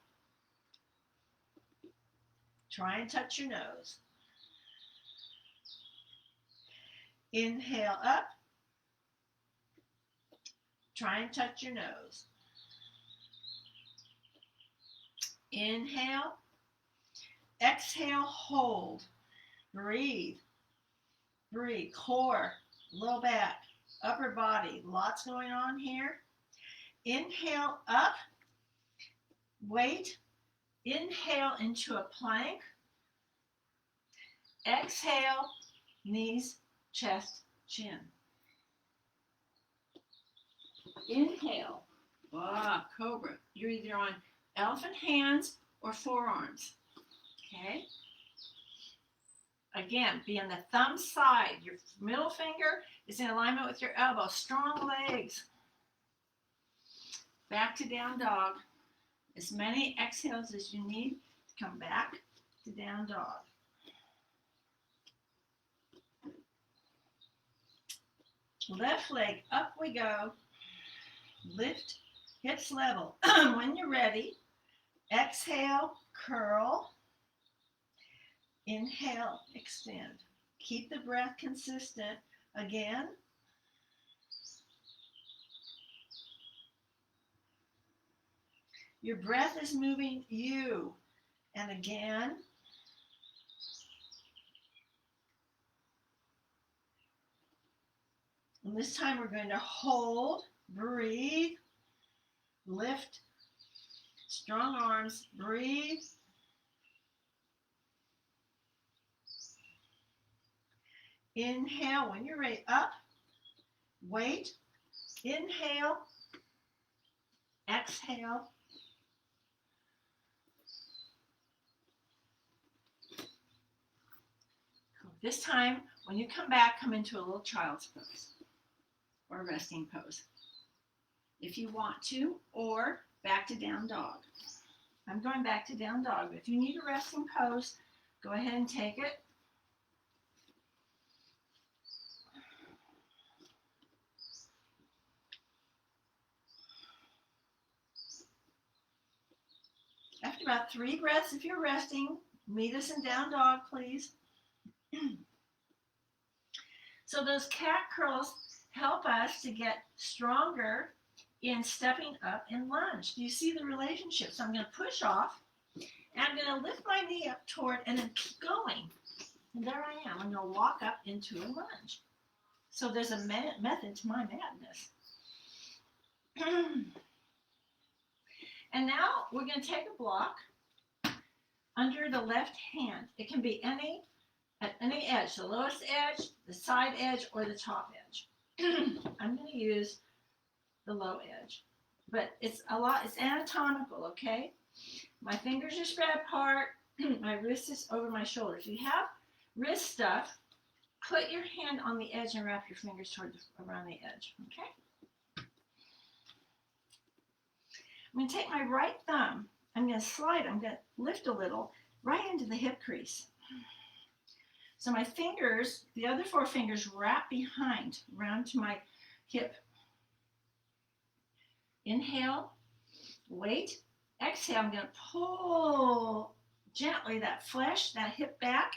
Try and touch your nose. Inhale up. Try and touch your nose. Inhale. Exhale, hold. Breathe. Breathe. Core, low back, upper body. Lots going on here. Inhale up. Wait. Inhale into a plank. Exhale, knees, chest, chin. Inhale. Cobra. You're either on elephant hands or forearms. Okay? Again, be on the thumb side. Your middle finger is in alignment with your elbow. Strong legs. Back to down dog. As many exhales as you need to come back to down dog. Left leg, up we go. Lift, hips level. When you're ready, exhale, curl. Inhale, extend. Keep the breath consistent. Again. Your breath is moving you. And again. And this time we're going to hold, breathe, lift, strong arms, breathe. Inhale when you're ready, up, wait, inhale, exhale. This time, when you come back, come into a little child's pose or resting pose if you want to, or back to down dog. I'm going back to down dog. If you need a resting pose, go ahead and take it. After about 3 breaths, if you're resting, meet us in down dog, please. So those cat curls help us to get stronger in stepping up and lunge. Do you see the relationship? So I'm going to push off, and I'm going to lift my knee up toward, and then keep going. And there I am. I'm going to walk up into a lunge. So there's a method to my madness. And now we're going to take a block under the left hand. It can be at any edge, the lowest edge, the side edge, or the top edge. I'm going to use the low edge, but it's anatomical, okay? My fingers are spread apart, my wrist is over my shoulders. If you have wrist stuff, put your hand on the edge and wrap your fingers around the edge, okay? I'm going to take my right thumb, I'm going to lift a little right into the hip crease. So my fingers, the other 4 fingers wrap behind, around to my hip. Inhale, wait, exhale, I'm going to pull gently that flesh, that hip back,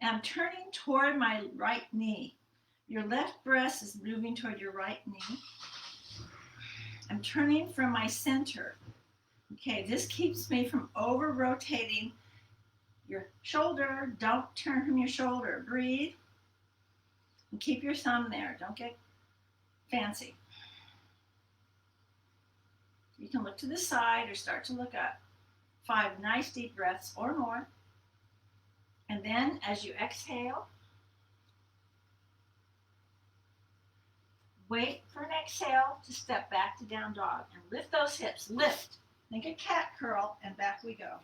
and I'm turning toward my right knee. Your left breast is moving toward your right knee. I'm turning from my center. Okay, this keeps me from over-rotating your shoulder. Don't turn from your shoulder. Breathe. And keep your thumb there. Don't get fancy. You can look to the side or start to look up. 5 nice deep breaths or more. And then as you exhale, wait for an exhale to step back to down dog and lift those hips. Lift. Make a cat curl and back we go.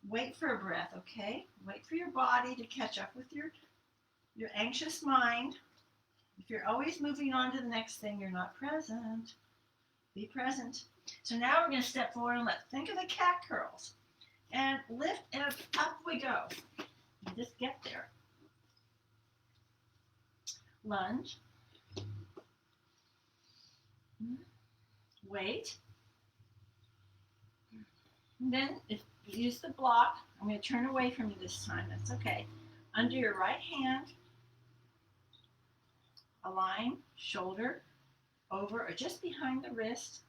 Wait for a breath, okay? Wait for your body to catch up with your anxious mind. If you're always moving on to the next thing, you're not present. Be present. So now we're going to step forward and think of the cat curls. And lift and up we go. And just get there. Lunge. Wait. And then use the block. I'm going to turn away from you this time. That's okay. Under your right hand, align shoulder over or just behind the wrist.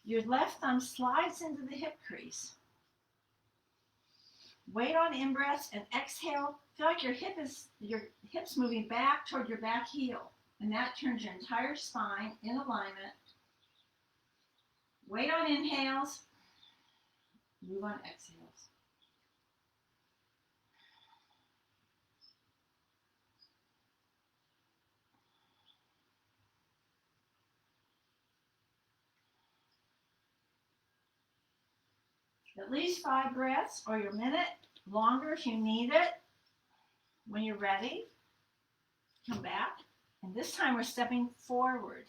Your left thumb slides into the hip crease. Wait on in-breaths and exhale. Feel like your hip's moving back toward your back heel. And that turns your entire spine in alignment. Wait on inhales. Move on exhales. At least 5 breaths or your minute, longer if you need it. When you're ready, come back. And this time we're stepping forward.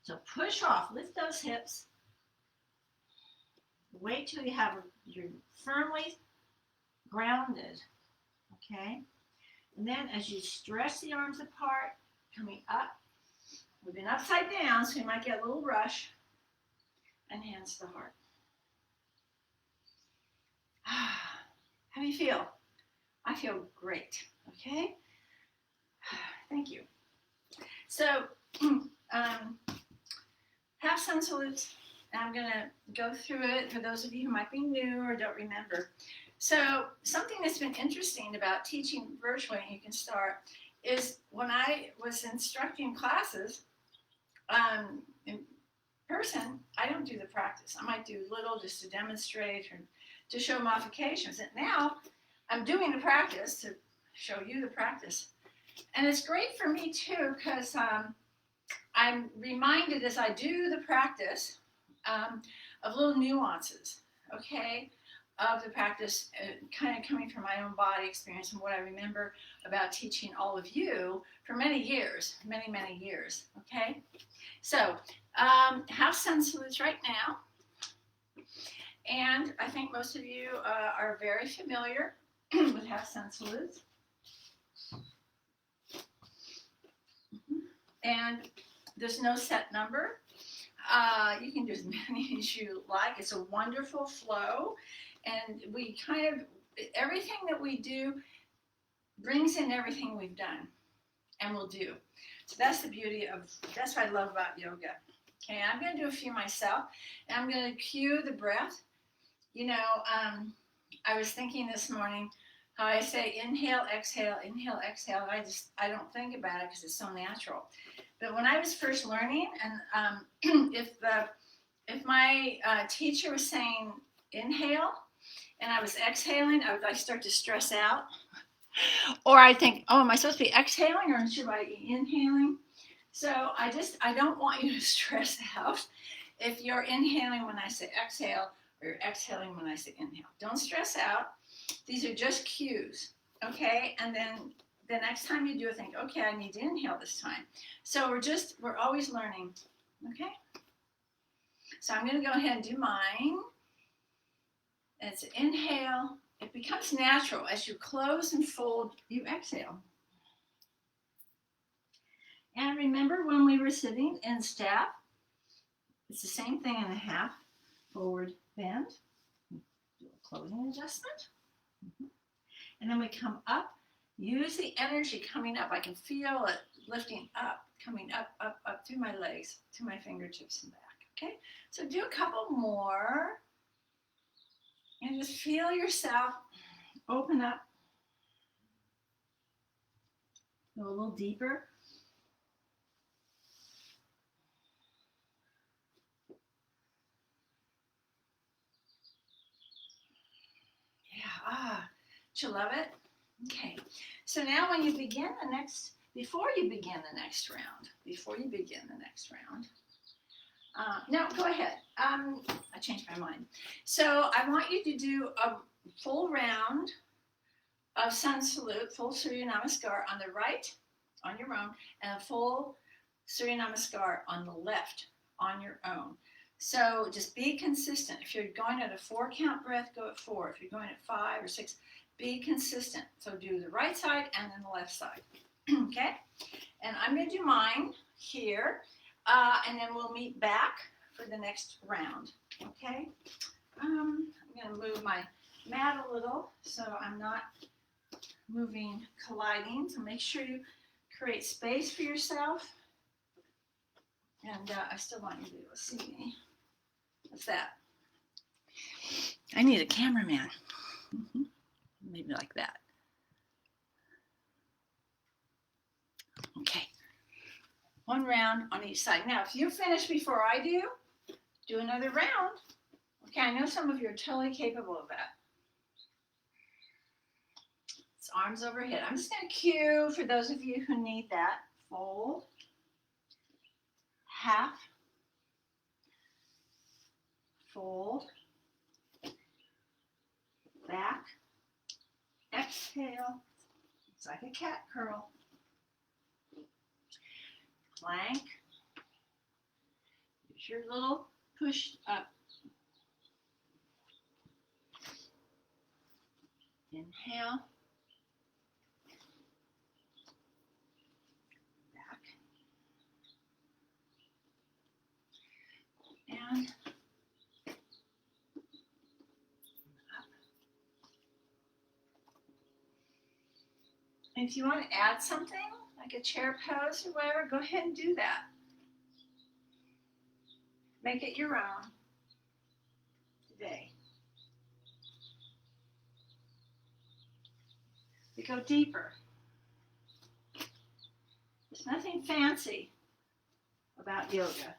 So push off, lift those hips. Wait till you're firmly grounded, okay? And then as you stretch the arms apart, coming up, we've been upside down, so you might get a little rush, and hands to the heart. How do you feel? I feel great, okay? Thank you. So, half sun salutes. I'm going to go through it for those of you who might be new or don't remember. So something that's been interesting about teaching virtually, and you can start, is when I was instructing classes in person, I don't do the practice. I might do little just to demonstrate or to show modifications. And now I'm doing the practice to show you the practice. And it's great for me too, because I'm reminded as I do the practice of little nuances, okay, of the practice, kind of coming from my own body experience and what I remember about teaching all of you for many years, many years, okay? So, half sun salutes right now. And I think most of you are very familiar with half sun salutes. And there's no set number. You can do as many as you like. It's a wonderful flow. And we everything that we do brings in everything we've done and will do. So that's the beauty that's what I love about yoga. Okay, I'm going to do a few myself. And I'm going to cue the breath. You know, I was thinking this morning how I say inhale, exhale, and I don't think about it because it's so natural. But when I was first learning, and if my teacher was saying inhale, and I was exhaling, I would start to stress out. Or I think, oh, am I supposed to be exhaling or should I be inhaling? So I don't want you to stress out if you're inhaling when I say exhale or you're exhaling when I say inhale. Don't stress out. These are just cues, okay? And then the next time you do it, think, okay, I need to inhale this time. So we're always learning, okay? So I'm going to go ahead and do mine. It's an inhale. It becomes natural. As you close and fold, you exhale. And remember when we were sitting in staff, it's the same thing in a half. Forward bend. Do a closing adjustment. And then we come up. Use the energy coming up. I can feel it lifting up, coming up through my legs, to my fingertips and back. Okay? So do a couple more. And just feel yourself open up Go a little deeper. Yeah, don't you love it? Okay, so now when you begin the next, before you begin the next round, no, go ahead. I changed my mind. So I want you to do a full round of sun salute, full Surya Namaskar on the right, on your own, and a full Surya Namaskar on the left, on your own. So just be consistent. If you're going at a 4 count breath, go at 4. If you're going at 5 or 6, be consistent. So do the right side and then the left side. Okay? And I'm going to do mine here, and then we'll meet back for the next round. Okay? I'm going to move my mat a little so I'm not moving, colliding. So make sure you create space for yourself. And I still want you to be able to see me. What's that? I need a cameraman. Maybe like that. Okay. 1 round on each side. Now, if you finish before I do another round. Okay, I know some of you are totally capable of that. It's arms overhead. I'm just going to cue for those of you who need that. Fold. Half. Fold. Back. Exhale. It's like a cat curl. Plank. Use your little push up. Inhale. Back. And up. And if you want to add something, like a chair pose or whatever, go ahead and do that. Make it your own today. We go deeper. There's nothing fancy about yoga.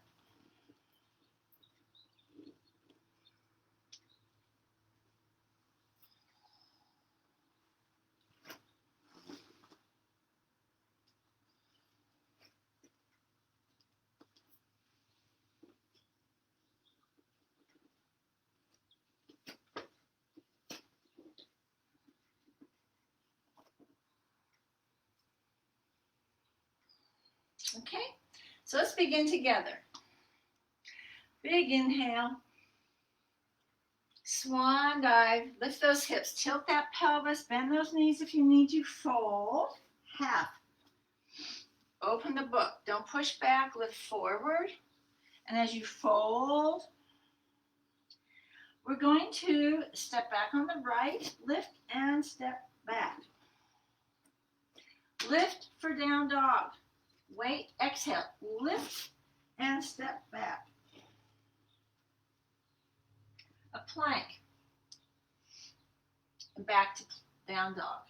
Okay, so let's begin together. Big inhale. Swan dive. Lift those hips. Tilt that pelvis. Bend those knees if you need to. Fold. Half. Open the book. Don't push back. Lift forward. And as you fold, we're going to step back on the right. Lift and step back. Lift for down dog. Wait, exhale, lift and step back. A plank. And back to down dog.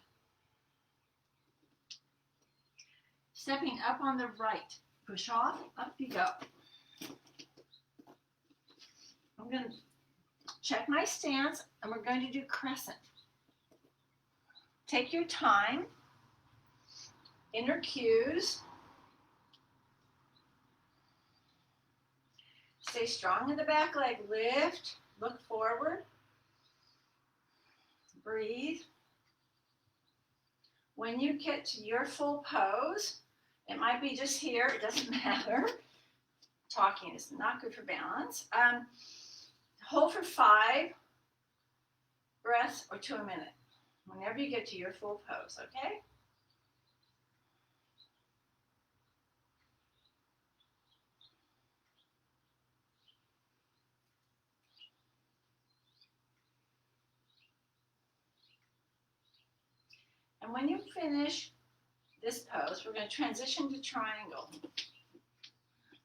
Stepping up on the right. Push off, up you go. I'm going to check my stance and we're going to do crescent. Take your time. Inner cues. Stay strong in the back leg. Lift. Look forward. Breathe. When you get to your full pose, it might be just here. It doesn't matter. Talking is not good for balance. Hold for 5 breaths or to a minute. Whenever you get to your full pose, okay? And when you finish this pose, we're going to transition to triangle.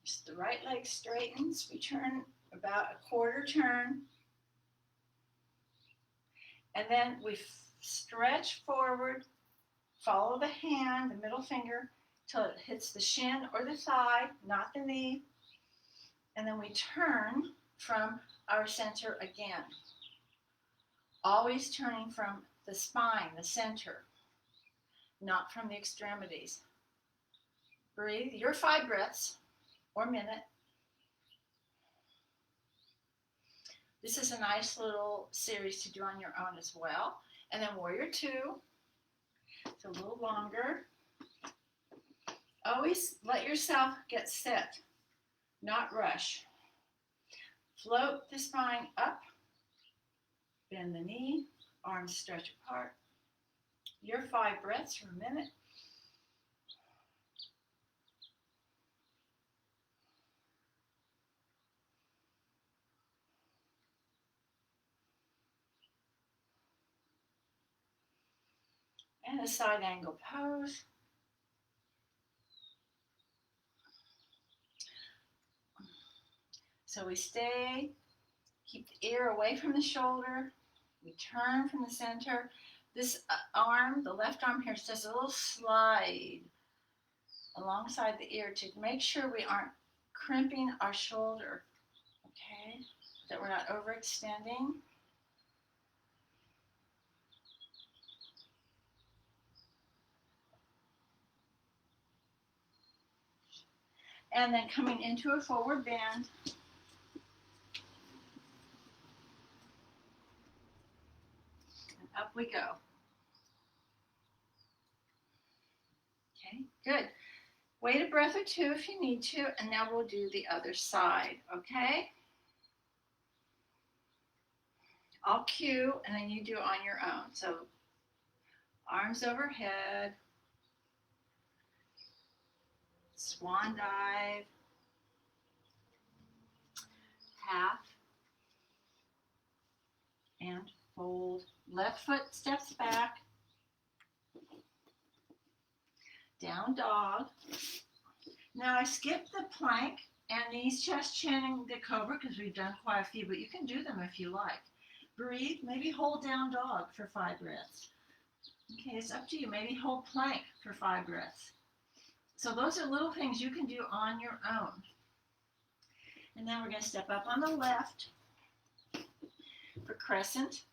Just the right leg straightens. We turn about a quarter turn. And then we stretch forward Follow the hand, the middle finger, till it hits the shin or the thigh, not the knee. And then we turn from our center again. Always turning from the spine, the center, not from the extremities. Breathe your 5 breaths or minute. This is a nice little series to do on your own as well. And then warrior 2. It's a little longer. Always let yourself get set, not rush. Float the spine up. Bend the knee. Arms stretch apart. Your 5 breaths for a minute. And a side angle pose. So we stay, keep the ear away from the shoulder. We turn from the center. This arm, the left arm here, does a little slide alongside the ear to make sure we aren't crimping our shoulder, okay? That we're not overextending. And then coming into a forward bend. And up we go. Okay, good. Wait a breath or two if you need to, and now we'll do the other side, okay? I'll cue, and then you do on your own. So arms overhead, swan dive, half, and fold. Left foot steps back, down dog. Now I skipped the plank and knees, chest, chin, and the cobra because we've done quite a few, but you can do them if you like. Breathe, maybe hold down dog for 5 breaths. Okay, it's up to you. Maybe hold plank for 5 breaths. So those are little things you can do on your own. And then we're going to step up on the left for crescent.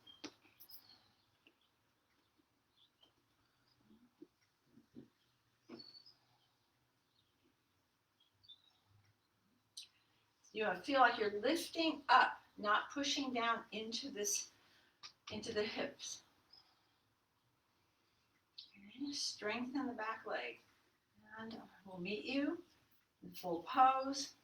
You feel like you're lifting up, not pushing down into the hips. Okay, strengthen the back leg. And we'll meet you in full pose.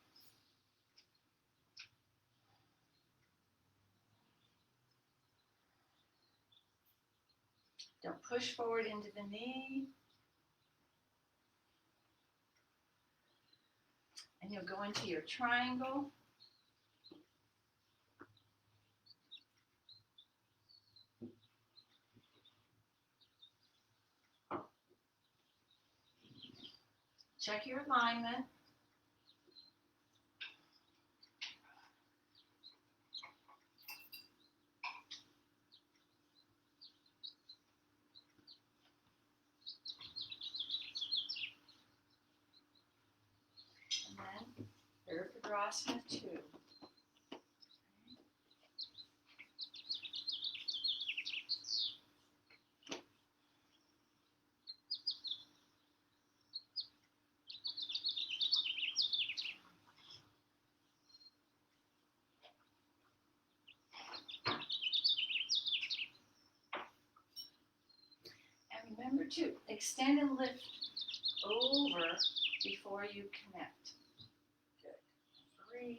Don't push forward into the knee. And you'll go into your triangle. Check your alignment. And then Virabhadrasana 2. And remember to extend and lift over before you connect. Good. Breathe.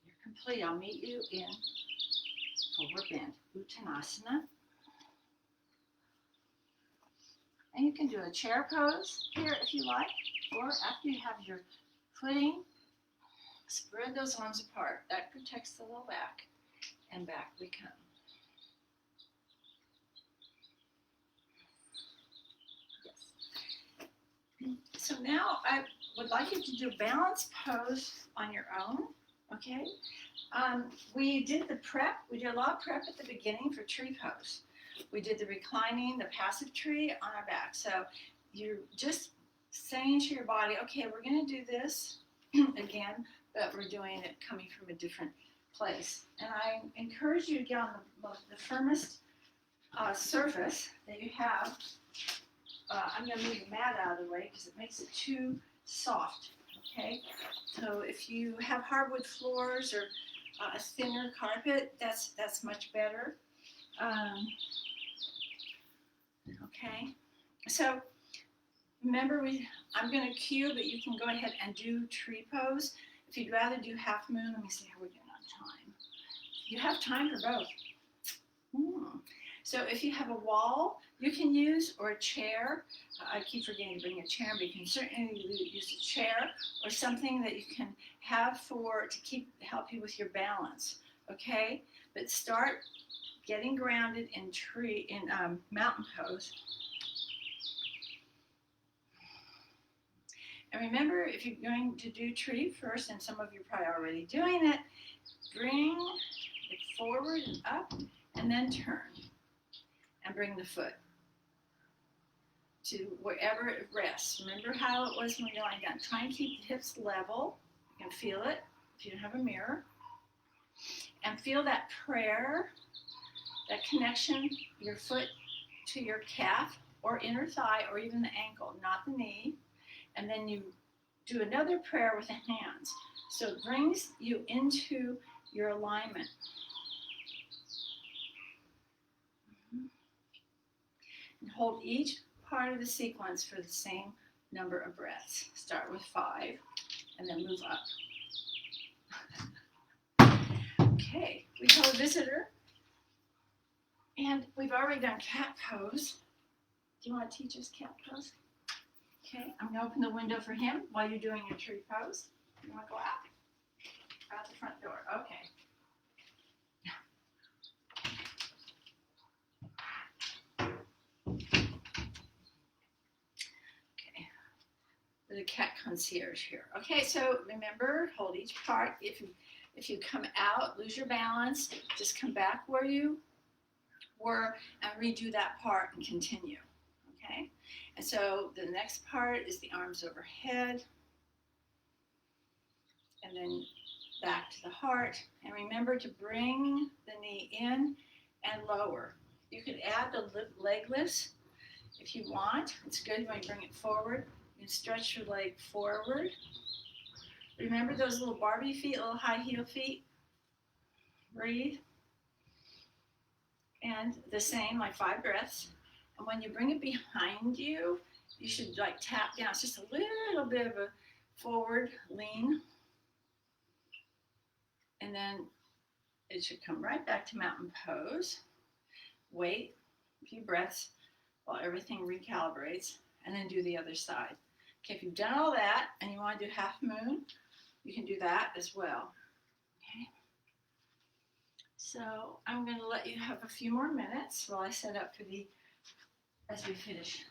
When you're complete, I'll meet you in forward bend, Uttanasana. And you can do a chair pose here if you like, or after you have your footing, spread those arms apart. That protects the low back, and back we come. So now I would like you to do a balance pose on your own, okay? We did the prep. We did a lot of prep at the beginning for tree pose. We did the reclining, the passive tree on our back. So you're just saying to your body, okay, we're going to do this again, but we're doing it coming from a different place. And I encourage you to get on the firmest surface that you have. I'm going to move the mat out of the way because it makes it too soft, okay? So if you have hardwood floors or a thinner carpet, that's much better. Okay, so remember I'm going to cue, but you can go ahead and do tree pose. If you'd rather do half moon, let me see how we're doing on time. You have time for both. So if you have a wall you can use, or a chair, I keep forgetting to bring a chair, but you can certainly use a chair or something that you can have to help you with your balance, okay? But start getting grounded in mountain pose. And remember, if you're going to do tree first, and some of you are probably already doing it, bring it forward and up, and then turn. And bring the foot to wherever it rests. Remember how it was when you're lying down. Try and keep the hips level. You can feel it if you don't have a mirror. And feel that prayer, that connection, your foot to your calf or inner thigh or even the ankle, not the knee. And then you do another prayer with the hands. So it brings you into your alignment. And hold each part of the sequence for the same number of breaths. Start with 5 and then move up. Okay, we have a visitor. And we've already done cat pose. Do you want to teach us cat pose? Okay, I'm going to open the window for him while you're doing your tree pose. You want to go out? Out the front door. Okay. The cat concierge here. Okay, so remember, hold each part. If you come out, lose your balance, just come back where you were and redo that part and continue. Okay, and so the next part is the arms overhead, and then back to the heart. And remember to bring the knee in and lower. You could add the leg lifts if you want. It's good when you bring it forward. You stretch your leg forward. Remember those little Barbie feet, little high heel feet? Breathe. And the same, like 5 breaths. And when you bring it behind you, you should like tap down. It's just a little bit of a forward lean. And then it should come right back to mountain pose. Wait a few breaths while everything recalibrates, and then do the other side. Okay, if you've done all that and you want to do half moon, you can do that as well. Okay. So I'm going to let you have a few more minutes while I set up for as we finish.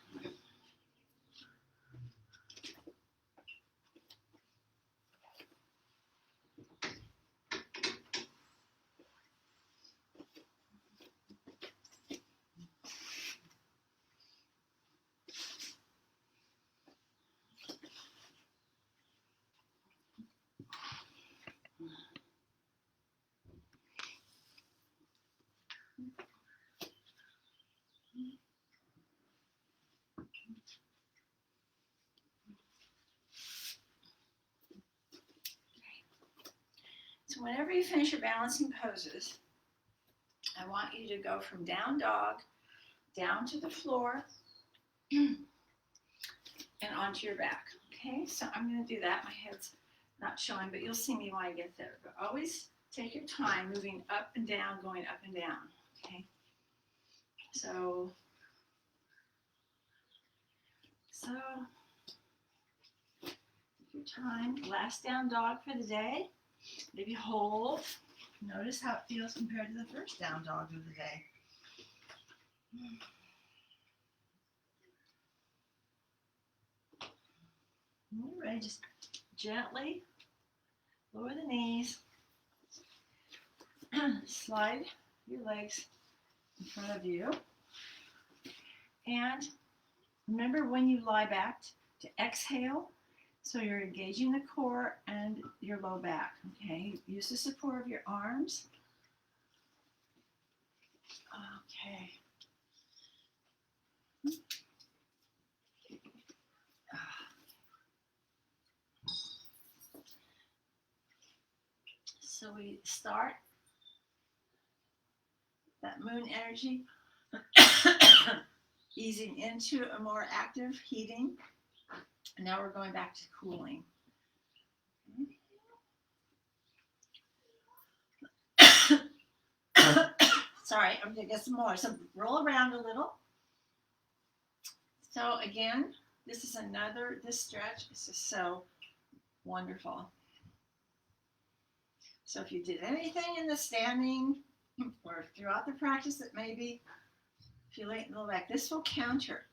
So whenever you finish your balancing poses, I want you to go from down dog, down to the floor, and onto your back. Okay, so I'm going to do that. My head's not showing, but you'll see me when I get there. But always take your time moving up and down, going up and down. Okay, so take your time. Last down dog for the day. Maybe hold. Notice how it feels compared to the first down dog of the day. When you're ready, just gently lower the knees. Slide your legs in front of you. And remember when you lie back to exhale, so you're engaging the core and your low back. Okay, use the support of your arms. Okay. So we start that moon energy, easing into a more active heating. And now we're going back to cooling. Sorry, I'm going to get some more. So roll around a little. So again, this stretch is just so wonderful. So if you did anything in the standing or throughout the practice that maybe feel late in the back, this will counter.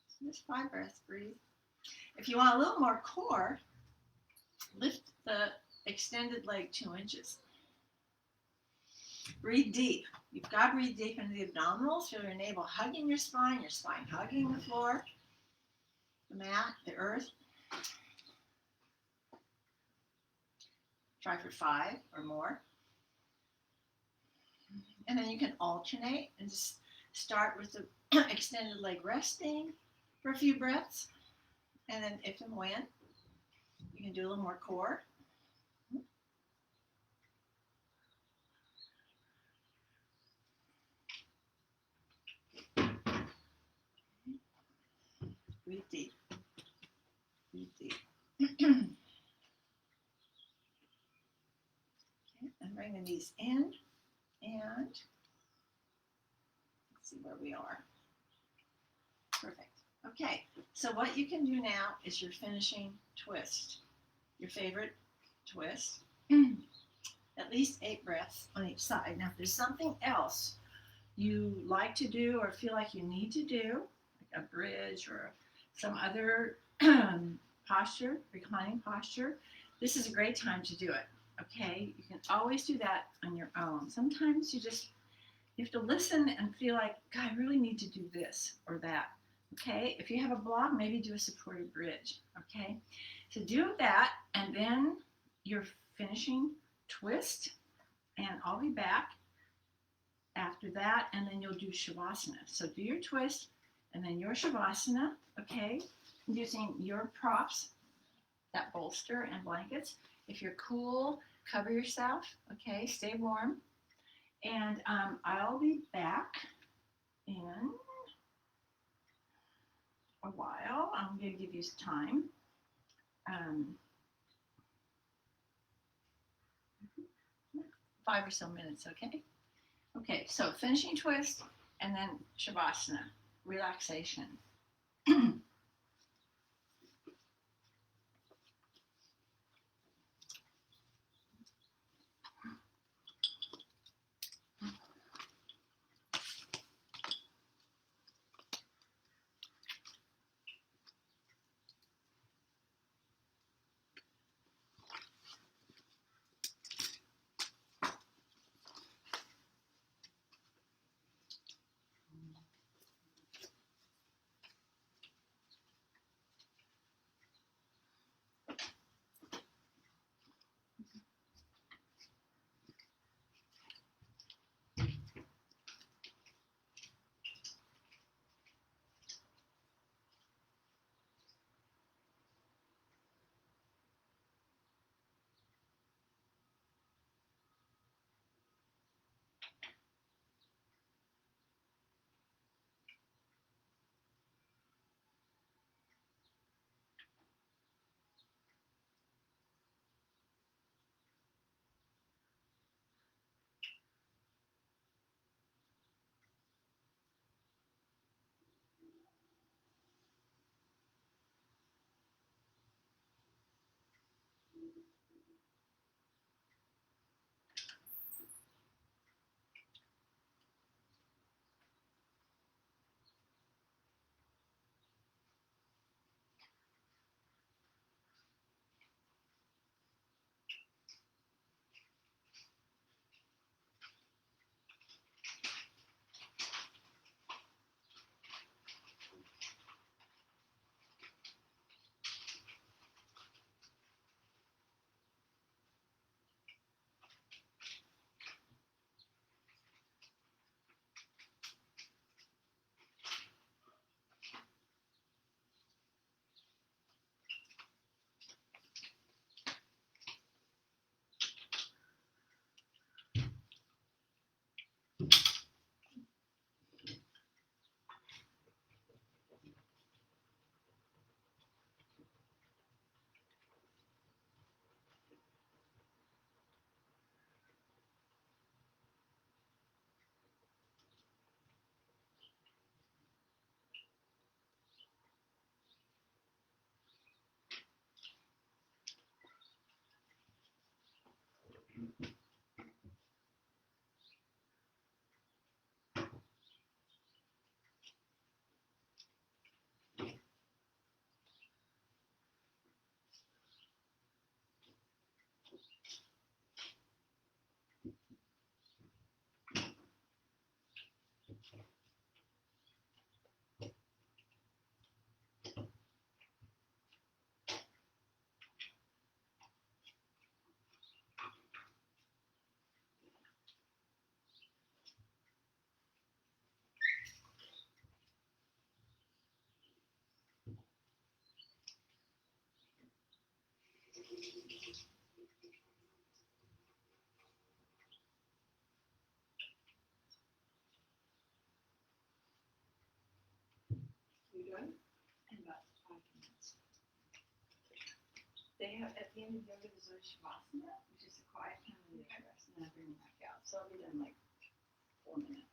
So just 5 breaths, breathe. If you want a little more core, lift the extended leg 2 inches. Breathe deep. You've got to breathe deep into the abdominals. Feel your navel hugging your spine hugging the floor, the mat, the earth. Try for 5 or more. And then you can alternate and just start with the extended leg resting for a few breaths. And then if and when, you can do a little more core. Breathe deep. Breathe deep. Okay, and bring the knees in. And let's see where we are. Perfect. Okay, so what you can do now is your finishing twist. Your favorite twist. At least 8 breaths on each side. Now, if there's something else you like to do or feel like you need to do, like a bridge or some other posture, reclining posture, this is a great time to do it. Okay, you can always do that on your own. Sometimes you have to listen and feel like, God, I really need to do this or that. Okay, if you have a block, maybe do a supported bridge. Okay, so do that, and then your finishing twist, and I'll be back after that, and then you'll do Shavasana. So do your twist, and then your Shavasana, okay, using your props, that bolster and blankets. If you're cool, cover yourself, okay, stay warm. And I'll be back in a while. I'm going to give you time. 5 or so minutes, okay? Okay, so finishing twist, and then Shavasana, relaxation. In about 5 minutes. They have at the end of yoga there's a shavasana, which is a quiet time when they rest, and then I bring them back out. So I'll be done in like 4 minutes.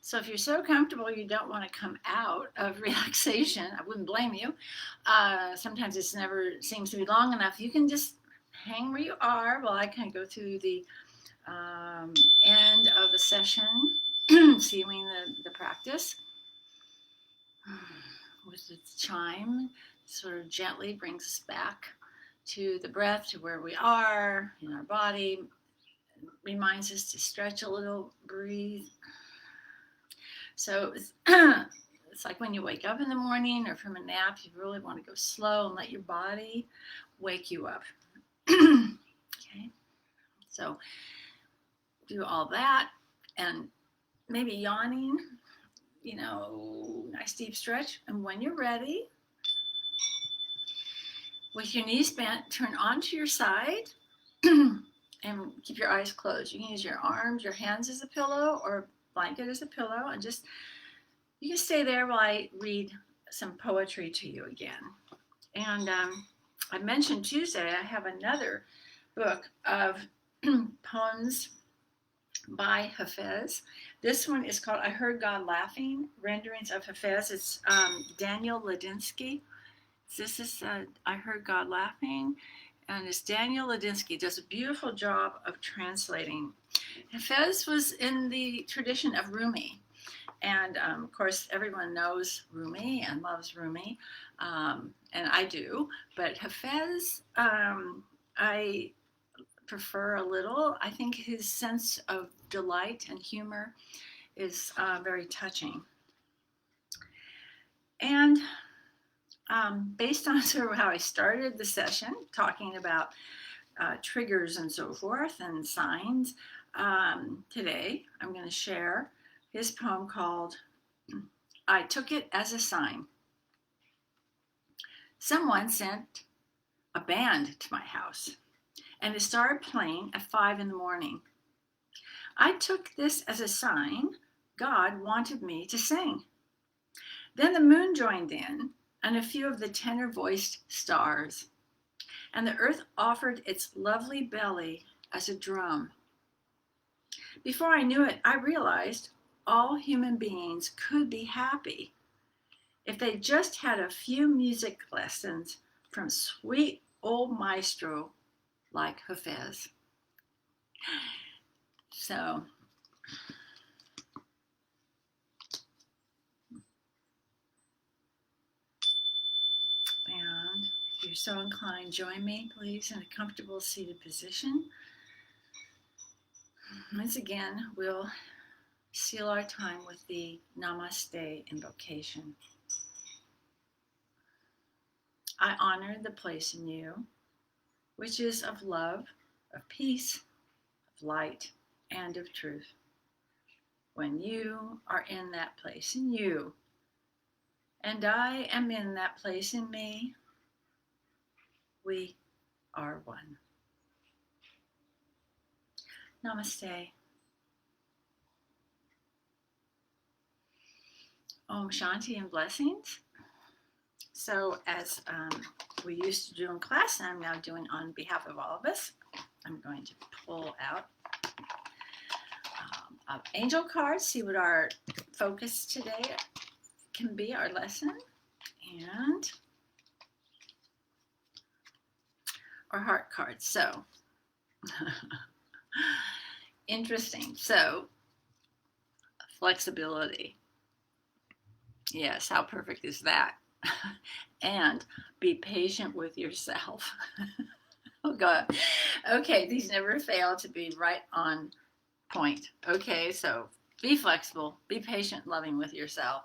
So if you're so comfortable you don't want to come out of relaxation, I wouldn't blame you. Sometimes it's never seems to be long enough. You can just hang where you are while I kind of go through the end of the session, sealing the practice. With the chime, sort of gently brings us back to the breath, to where we are in our body, reminds us to stretch a little, breathe. So it's like when you wake up in the morning or from a nap, you really want to go slow and let your body wake you up. Okay, so do all that and maybe yawning, nice deep stretch. And when you're ready, with your knees bent, turn onto your side and keep your eyes closed. You can use your arms, your hands as a pillow or blanket as a pillow, and just you can stay there while I read some poetry to you again. And I mentioned Tuesday I have another book of poems by Hafez. This one is called I Heard God Laughing, Renderings of Hafez. It's Daniel Ladinsky. This is I Heard God Laughing, and it's Daniel Ladinsky. Does a beautiful job of translating. Hafez was in the tradition of Rumi. And of course, everyone knows Rumi and loves Rumi, and I do. But Hafez, I prefer a little. I think his sense of delight and humor is very touching. And based on sort of how I started the session, talking about triggers and so forth and signs, today I'm going to share his poem called I Took It as a Sign. Someone sent a band to my house, and it started playing at 5 in the morning. I took this as a sign God wanted me to sing. Then the moon joined in, and a few of the tenor-voiced stars, and the earth offered its lovely belly as a drum. Before I knew it, I realized all human beings could be happy if they just had a few music lessons from sweet old maestro like Hafez. So, and if you're so inclined, join me, please, in a comfortable seated position. Once again, we'll seal our time with the Namaste invocation. I honor the place in you, which is of love, of peace, of light, and of truth. When you are in that place in you, and I am in that place in me, we are one. Namaste. Om Shanti and blessings. So as we used to do in class, I'm now doing on behalf of all of us, I'm going to pull out angel cards, see what our focus today can be, our lesson, and our heart cards. So, interesting. So, flexibility. Yes, how perfect is that? And be patient with yourself. Oh, God. Okay, these never fail to be right on point. Okay, so be flexible, be patient, loving with yourself,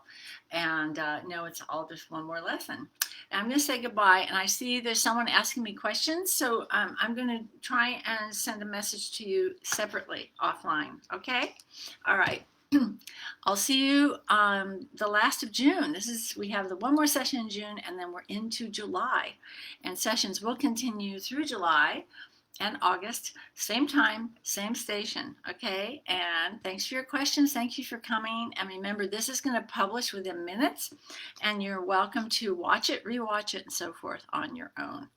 and know it's all just one more lesson. And I'm going to say goodbye, and I see there's someone asking me questions, so I'm going to try and send a message to you separately offline. Okay? All right. I'll see you on the last of June. We have the one more session in June, and then we're into July, and sessions will continue through July and August, same time, same station, okay? And thanks for your questions. Thank you for coming. And remember, this is going to publish within minutes, and you're welcome to watch it, rewatch it, and so forth on your own.